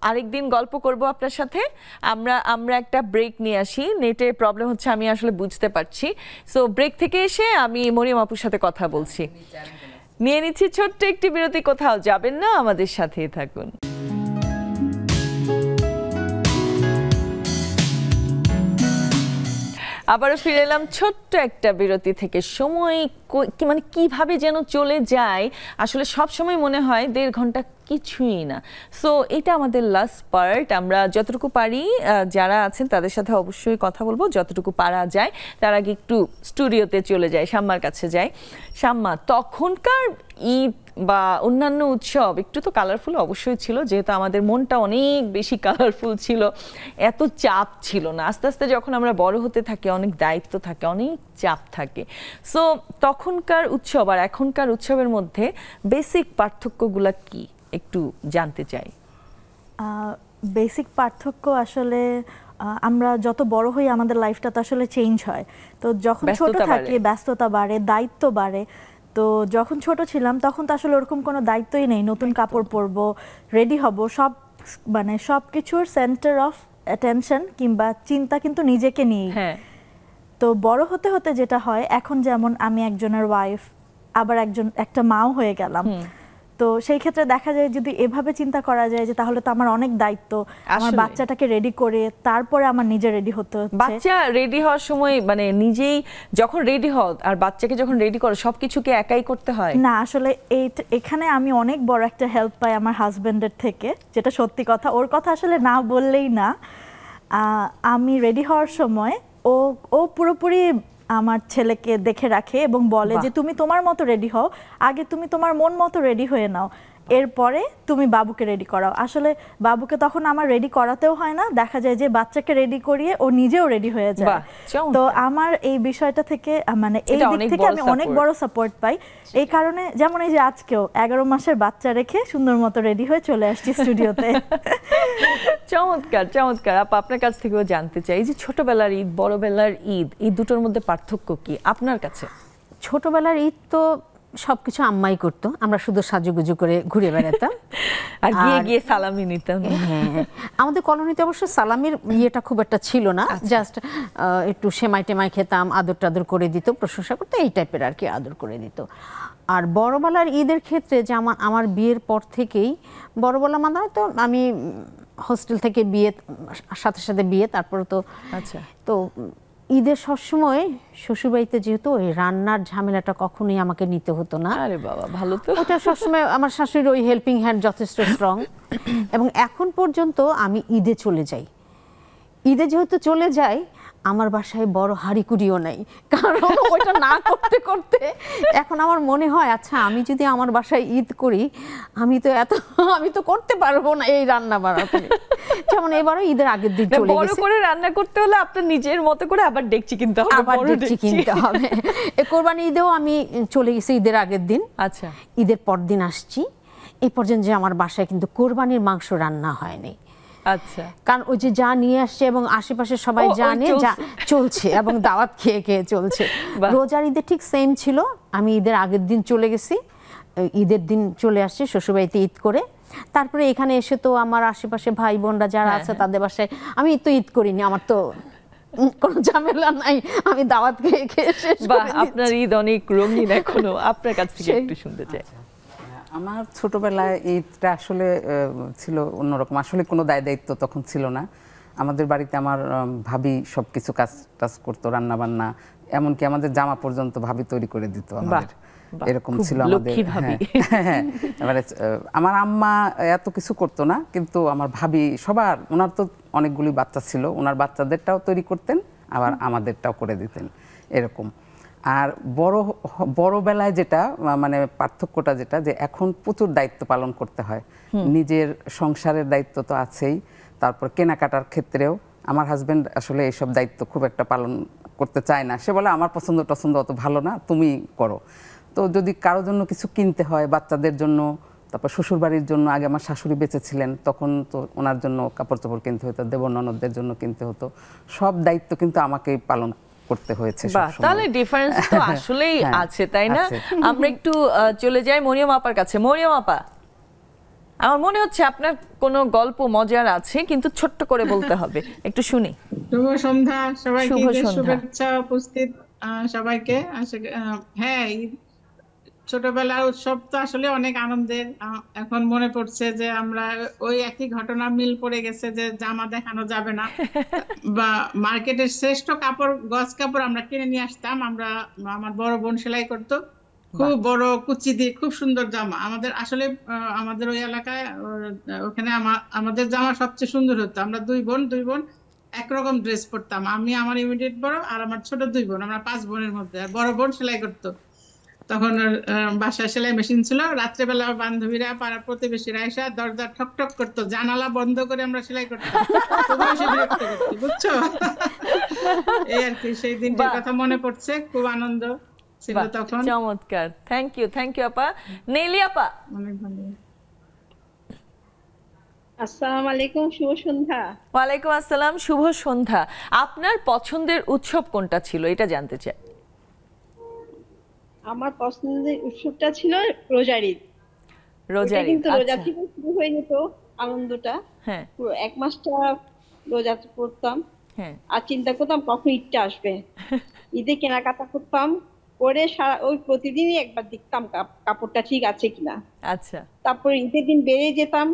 আরেকদিন গল্প করব আপনার সাথে। আমরা একটা ব্রেক নিয়ে আসি, নেটের প্রবলেম হচ্ছে আমি আসলে বুঝতে পারছি। সো ব্রেক থেকে এসে আমি মরিয়ম আপুর সাথে কথা বলছি, নিয়ে নিচ্ছি ছোট্ট একটি বিরতি। কোথাও যাবেন না, আমাদের সাথেই থাকুন। আবারও ফিরে এলাম ছোট্ট একটা বিরতি থেকে। সময় মানে কিভাবে যেন চলে যায়, আসলে সব সময় মনে হয় 1.5 ঘন্টা কিছুই না। সো এটা আমাদের লাস্ট পার্ট। আমরা যতটুকু পারি যারা আছেন তাদের সাথে অবশ্যই কথা বলবো, যতটুকু পারা যায়। তার আগে একটু স্টুডিওতে চলে যাই, শাম্মার কাছে যাই। শাম্মা, তখনকার ঈদ বা অন্যান্য উৎসব একটু তো কালারফুল অবশ্যই ছিল, যেহেতু আমাদের মনটা অনেক বেশি কালারফুল ছিল, এত চাপ ছিল না। আস্তে আস্তে যখন আমরা বড় হতে থাকি অনেক দায়িত্ব থাকে, অনেক চাপ থাকে। সো তখনকার উৎসব আর এখনকার উৎসবের মধ্যে বেসিক পার্থক্যগুলো কি একটু জানতে চাই। বেসিক পার্থক্য আসলে আমরা যত বড় হই আমাদের লাইফটা তো আসলে চেঞ্জ হয়। তো যখন ছোট থাকি ব্যস্ততা বাড়ে, দায়িত্ব বাড়ে। তো যখন ছোট ছিলাম তখন তো আসলে ওরকম কোনো দায়িত্বই নেই, নতুন কাপড় পরবো, রেডি হব, সব মানে সব কিছুর সেন্টার অফ অ্যাটেনশন কিংবা চিন্তা কিন্তু নিজেকে নিয়েই। তো বড় হতে হতে যেটা হয়, এখন যেমন আমি একজনের ওয়াইফ, আবার একটা মাও হয়ে গেলাম। তো সেই ক্ষেত্রে দেখা যায় যদি এভাবে চিন্তা করা যায় যে তাহলে তো আমার অনেক দায়িত্ব, আমার বাচ্চাটাকে রেডি করে তারপরে আমার নিজে রেডি হতে হচ্ছে। বাচ্চা রেডি হওয়ার সময় মানে নিজেই যখন রেডি হও আর বাচ্চাকে যখন রেডি করো সবকিছুকে একাই করতে হয়? না, আসলে এখানে আমি অনেক বড় একটা হেল্প পাই আমার হাজবেন্ডের থেকে, যেটা সত্যি কথা। ওর কথা আসলে না বললেই না। আমি রেডি হওয়ার সময় ও পুরোপুরি আমার ছেলেকে দেখে রাখে এবং বলে যে তুমি তোমার মতো রেডি হও, আগে তুমি তোমার মন মতো রেডি হয়ে নাও, এরপরে তুমি বাবুকে রেডি করাও। আসলে বাবুকে তখন আমার রেডি করাতেও হয় না, দেখা যায় যে বাচ্চাকে রেডি করিয়ে ও নিজেও রেডি হয়ে যায়। তো আমার এই বিষয়টা থেকে মানে এই দিক থেকে আমি অনেক বড় সাপোর্ট পাই। এই কারণে যেমন এই যে আজকেও 11 মাসের বাচ্চা রেখে সুন্দর মতো রেডি হয়ে চলে আসছি স্টুডিওতে। চমৎকার চমৎকার। আপা, আপনার কাছ থেকেও জানতে চাই যে ছোটবেলার ঈদ, বড়বেলার ঈদ, এই দুটোর মধ্যে পার্থক্য কি আপনার কাছে? ছোটবেলার ঈদ তো সবকিছু আম্মাই করতো, আমরা শুধু সাজুগুজু করে ঘুরে বেড়াতাম আর গিয়ে গিয়ে সালামি নিতাম। আমাদের কলোনিতে অবশ্য সালামির ইয়েটা খুব একটা ছিল না, জাস্ট একটু সেমাই টেমাই খেতাম, আদর টাদর করে দিত, প্রশংসা করতো, এই টাইপের আর কি আদর করে দিত। আর বড়বেলার ঈদের ক্ষেত্রে যে আমার বিয়ের পর থেকেই বড়বেলা মানে তো আমি হোস্টেল থেকে বিয়ে, সাথে সাথে বিয়ে, তারপরে তো তো ঈদের সবসময় শ্বশুরবাড়িতে যেহেতু ওই রান্নার ঝামেলাটা কখনোই আমাকে নিতে হতো না। আরে বাবা, ভালো তো। ওটা সবসময় আমার শাশুড়ির ওই হেল্পিং হ্যান্ড যথেষ্ট স্ট্রং। এবং এখন পর্যন্ত আমি ঈদে চলে যাই, ঈদে যেহেতু চলে যাই আমার বাসায় বড় হাঁড়িকুড়িও নাই, কারণ ওইটা না করতে করতে এখন আমার মনে হয় আচ্ছা আমি যদি আমার বাসায় ঈদ করি আমি তো করতে পারবো না এই রান্না বাড়াতে। যেমন এবারও ঈদের আগের দিন চলে গেছে, বড় করে রান্না করতে হলে আপনার নিজের মতো করে আবার ডেকচি কিনতে হবে, আবার ডেকচি কিনতে হবে। কোরবানি ঈদেও আমি চলে গেছি ঈদের আগের দিন, আচ্ছা ঈদের পর দিন আসছি। এই পর্যন্ত যে আমার বাসায় কিন্তু কোরবানির মাংস রান্না হয়নি। আচ্ছা, কারণ ওই যে যা নিয়ে আসছে এবং আশেপাশে সবাই জানে যা চলছে এবং দাওয়াত খেয়ে খেয়ে চলছে। রোজার ঈদে ঠিক সেম ছিল, আমি ঈদের আগের দিন চলে গেছি, ঈদের দিন চলে আসছি শ্বশুরবাড়িতে ঈদ করে, তারপরে এখানে এসে তো আমার আশেপাশে ভাই বোনরা যারা আছে তাদের বাসায় আমি তো ঈদ করিনি, আমার তো কোনো ঝামেলা নাই, আমি দাওয়াত খেয়ে খেয়ে শেষ করে দিচ্ছি। আপনার ঈদ অনেক রঙিন এখনো, আপনার কাছ থেকে একটু শুনতে চাই। আমার ছোটবেলায় ঈদটা আসলে ছিল অন্যরকম, আসলে কোনো দায়িত্ব তখন ছিল না। আমাদের বাড়িতে আমার ভাবি সবকিছু কাজ টাজ করতো, রান্না বান্না, এমনকি আমাদের জামা পর্যন্ত ভাবি তৈরি করে দিত আমাদের, এরকম ছিল আমাদের। হ্যাঁ, এবারে আমার আম্মা এত কিছু করতো না, কিন্তু আমার ভাবি সবার, ওনার তো অনেকগুলি বাচ্চা ছিল, ওনার বাচ্চাদেরটাও তৈরি করতেন আবার আমাদেরটাও করে দিতেন এরকম। আর বড় বেলায় যেটা মানে পার্থক্যটা যেটা, যে এখন প্রচুর দায়িত্ব পালন করতে হয়, নিজের সংসারের দায়িত্ব তো আছেই, তারপর কেনাকাটার ক্ষেত্রেও আমার হাজবেন্ড আসলে এইসব দায়িত্ব খুব একটা পালন করতে চায় না, সে বলে আমার পছন্দ টছন্দ অত ভালো না, তুমি করো। তো যদি কারোর জন্য কিছু কিনতে হয়, বাচ্চাদের জন্য, তারপর শ্বশুরবাড়ির জন্য, আগে আমার শাশুড়ি বেঁচে ছিলেন তখন তো ওনার জন্য কাপড় চোপড় কিনতে হতো, দেবর ননদদের জন্য কিনতে হতো, সব দায়িত্ব কিন্তু আমাকেই পালন করতে হয়েছে। তাহলে ডিফারেন্স তো আসলেই আছে, তাই না? আমরা একটু চলে যাই মরিয়ম আপার কাছে। মরিয়ম আপা, আমার মনে হচ্ছে আপনার কোনো গল্প মজার আছে, কিন্তু ছোট্ট করে বলতে হবে, একটু শুনি। শুভ সন্ধ্যা সবাইকে, শুভেচ্ছা উপস্থিত সবাইকে। হ্যাঁ, ছোটবেলার উৎসব তো আসলে অনেক আনন্দের। এখন মনে পড়ছে যে আমরা ওই একই ঘটনা মিল পড়ে গেছে যে জামা দেখানো যাবে না, বা মার্কেটের শ্রেষ্ঠ কাপড় গজ কাপড় আমরা কিনে নিয়ে আসতাম। আমার বড় বোন সেলাই করতো, খুব বড় কুচি দিয়ে খুব সুন্দর জামা। আমাদের আসলে আমাদের ওই এলাকায় ওখানে আমাদের জামা সবচেয়ে সুন্দর হতো। আমরা দুই বোন একরকম ড্রেস পরতাম। আমি, আমার ইমিডিয়েট বড় আর আমার ছোট দুই বোন, আমরা 5 বোনের মধ্যে। আর বড় বোন সেলাই করতো, তখন বাসায় সেলাই মেশিন ছিল। রাত্রেবেলা বান্ধবীরা, পাড়া প্রতিবেশীরা এসে দরজা ঠক ঠক করতো, জানালা বন্ধ করে আমরা সেলাই করতাম। বুঝছো? এই আর কি, সেই দিনটার কথা মনে পড়ছে, খুব আনন্দ ছিল তখন। চমৎকার, থ্যাংক ইউ আপা। নেলি আপা। অনেক ভালো। আসসালামু আলাইকুম, শুভ সন্ধ্যা। ওয়ালাইকুম আসসালাম, শুভ সন্ধ্যা। আপনার পছন্দের উৎসব কোনটা ছিল এটা জানতে চাই। আমার পছন্দের উৎসবটা ছিল রোজার ঈদ। কিন্তু রোজা থেকে শুরু হয়ে যেত আনন্দটা। হ্যাঁ, পুরো 1 মাসটা রোজা করতাম। হ্যাঁ, আর চিন্তা করতাম কখন ঈদটা আসবে। ঈদে কেনাকাটা করতাম, করে ওই প্রতিদিনই একবার দেখতাম কাপড়টা ঠিক আছে কিনা। আচ্ছা। তারপরে ঈদের দিন বেরিয়ে যেতাম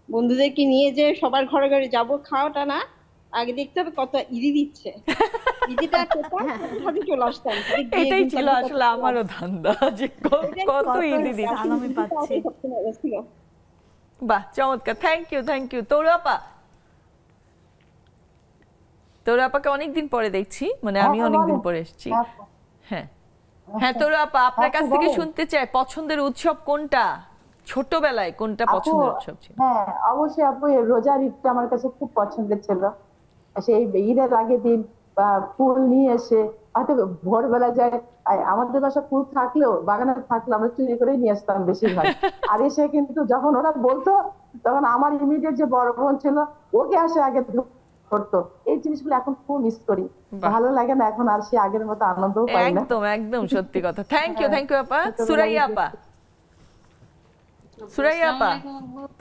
বন্ধুদেরকে নিয়ে, যে সবার ঘরে ঘরে যাবো, খাওয়াটা না, আগে দেখতে হবে কত ঈদি দিচ্ছে। ঈদিটা কোথায় চলে আসতাম। এটাই ছিল আসলে আমারও ধান্দা, যে কত ঈদি দিচ্ছে আমি পাচ্ছি। বাহ, চমৎকার, থ্যাংক ইউ। তরু আপাকে অনেকদিন পরে দেখছি, মানে আমি অনেকদিন পরে এসেছি। হ্যাঁ তরু আপা, আপনার কাছ থেকে শুনতে চাই পছন্দের উৎসব কোনটা, ছোটবেলায় কোনটা পছন্দের উৎসব ছিল? হ্যাঁ অবশ্যই আপু, রোজার ঈদটা আমার কাছে খুব পছন্দের ছিল। সেই ঈদের আগের দিন ফুল নিয়ে এসে, হয়তো ভোরবেলা যায়, আমাদের বাসা ফুল থাকলেও বাগানে থাকলে আমরা চুরি করে নিয়ে আসতাম বেশিরভাগ। আর এসে কিন্তু যখন ওরা বলতো, তখন আমার ইমিডিয়েট যে বড় বোন ছিল, ওকে আসে আগে করতো। এই জিনিসগুলো এখন খুব মিস করি, ভালো লাগে না এখন আর সে আগের মতো আনন্দ পাই না। একদম সত্যি কথা। থ্যাংক ইউ আপা। সুরাইয়া আপা,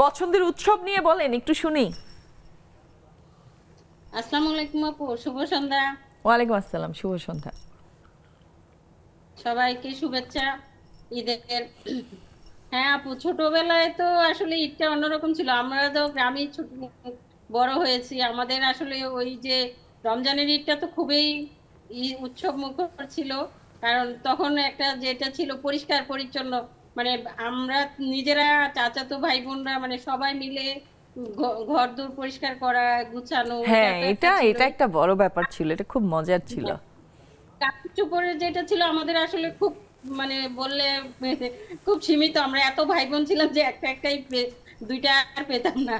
পছন্দের উৎসব নিয়ে বলেন, একটু শুনি। আসসালামু আলাইকুম আপু, শুভ সন্ধ্যা। ওয়ালাইকুম আসসালাম, শুভ সন্ধ্যা। সবাইকে শুভেচ্ছা ঈদের। হ্যাঁ আপু, ছোটবেলায় তো আসলে ঈদটা অন্যরকম ছিল। আমরা তো গ্রামে বড় হয়েছি, আমাদের আসলে ওই যে রমজানের ঈদটা তো খুবই উৎসব মুখর ছিল। কারণ তখন একটা যেটা ছিল পরিষ্কার পরিচ্ছন্ন, মানে আমরা নিজেরা, চাচাতো ভাই বোনরা, মানে সবাই মিলে ঘর দূর পরিষ্কার করা, গুছানো। হ্যাঁ, এটা একটা বড় ব্যাপার ছিল, এটা খুব মজার ছিল। কাপড় চোপড়ের যেটা ছিল আমাদের আসলে খুব, মানে বললে খুব সীমিত। আমরা এত ভাই বোন ছিলাম যে একটাই দুইটা আর পেতাম না,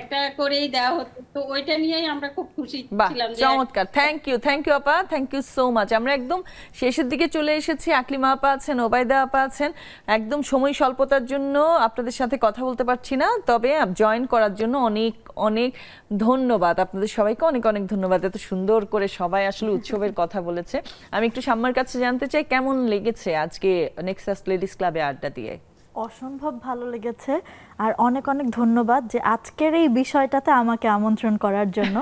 একটা করেই দেওয়া হতো। তো ওইটা নিয়েই আমরা খুব খুশি ছিলাম। চমৎকার, থ্যাংক ইউ আপা, থ্যাংক ইউ সো মাচ। আমরা একদম শেষের দিকে চলে এসেছি। আকলিমা আপা আছেন, ওবায়দা আপা আছেন। একদম সময় স্বল্পতার জন্য আপনাদের সাথে কথা বলতে পারছি না, তবে জয়েন করার জন্য অনেক অনেক ধন্যবাদ। আপনাদের সবাইকে অনেক অনেক ধন্যবাদ। এত সুন্দর করে সবাই আসলে উৎসবের কথা বলেছে। আমি একটু সাম্মার কাছে জানতে চাই, কেমন লেগেছে আজকে নেক্সাস লেডিস ক্লাবে আড্ডা দিয়ে? অসম্ভব ভালো লেগেছে, আর অনেক অনেক ধন্যবাদ যে আজকের এই বিষয়টাতে আমাকে আমন্ত্রণ করার জন্য।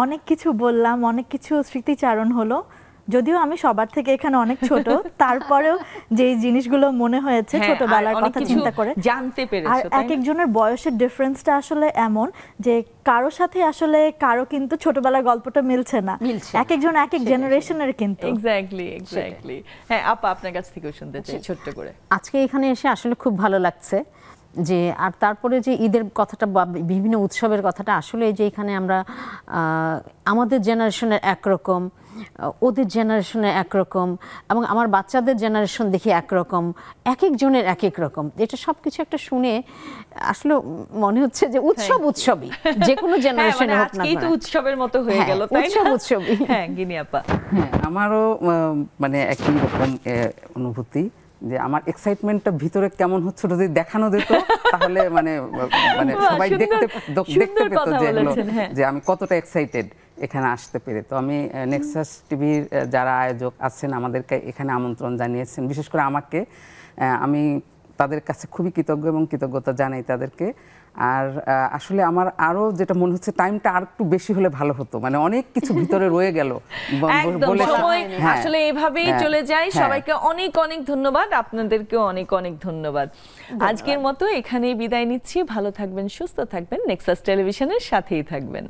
অনেক কিছু বললাম, অনেক কিছু স্মৃতিচারণ হলো। যদিও আমি সবার থেকে এখানে অনেক ছোট, তারপরেও যে জিনিসগুলো মনে হয়েছে ছোটবেলার কথা চিন্তা করে জানতে পেরেছি। আর এক একজনের বয়সের ডিফারেন্সটা আসলে এমন যে কারো সাথে আসলে কারো কিন্তু ছোটবেলার গল্পটা মিলছে না, এক একজন এক এক জেনারেশনের কিন্তু। এক্স্যাক্টলি। হ্যাঁ আপা, আপনার কাছ থেকে শুনতে চাই ছোট্ট করে। আজকে এখানে এসে আসলে খুব ভালো লাগছে যে, আর তারপরে যে ঈদের কথাটা বা বিভিন্ন উৎসবের কথাটা, আসলে যে এখানে আমরা আমাদের জেনারেশনের একরকম, ওদের জেনারেশনের একরকম, এবং আমার বাচ্চাদের জেনারেশন দেখি একরকম, এক একজনের এক এক রকম। এটা সবকিছু একটা শুনে আসলে মনে হচ্ছে যে উৎসবই, যে কোনো জেনারেশনে হোক না, আজকেই তো উৎসবের মতো হয়ে গেল, তাই না? উৎসবই। হ্যাঁ গিনি আপা। হ্যাঁ, আমারও মানে একই রকম অনুভূতি, যে আমার এক্সাইটমেন্টটা ভিতরে কেমন হচ্ছে যদি দেখানো যেত, তাহলে মানে সবাই দেখতে পেত যে আমি কতটা এক্সাইটেড এখানে আসতে পেরে। তো আমি নেক্সাস টিভির যারা আয়োজক আছেন আমাদেরকে এখানে আমন্ত্রণ জানিয়েছেন, বিশেষ করে আমাকে, আমি তাদের কাছে খুবই কৃতজ্ঞ এবং কৃতজ্ঞতা জানাই তাদেরকে। আর আসলে আমার আরো যেটা মনে হচ্ছে টাইমটা আর একটু বেশি হলে ভালো হতো, মানে অনেক কিছু ভিতরে রয়ে গেল। সময় আসলে এভাবেই চলে যায়। সবাইকে অনেক অনেক ধন্যবাদ, আপনাদেরকেও অনেক অনেক ধন্যবাদ। আজকের মতো এখানেই বিদায় নিচ্ছি। ভালো থাকবেন, সুস্থ থাকবেন, নেক্সাস টেলিভিশনের সাথেই থাকবেন।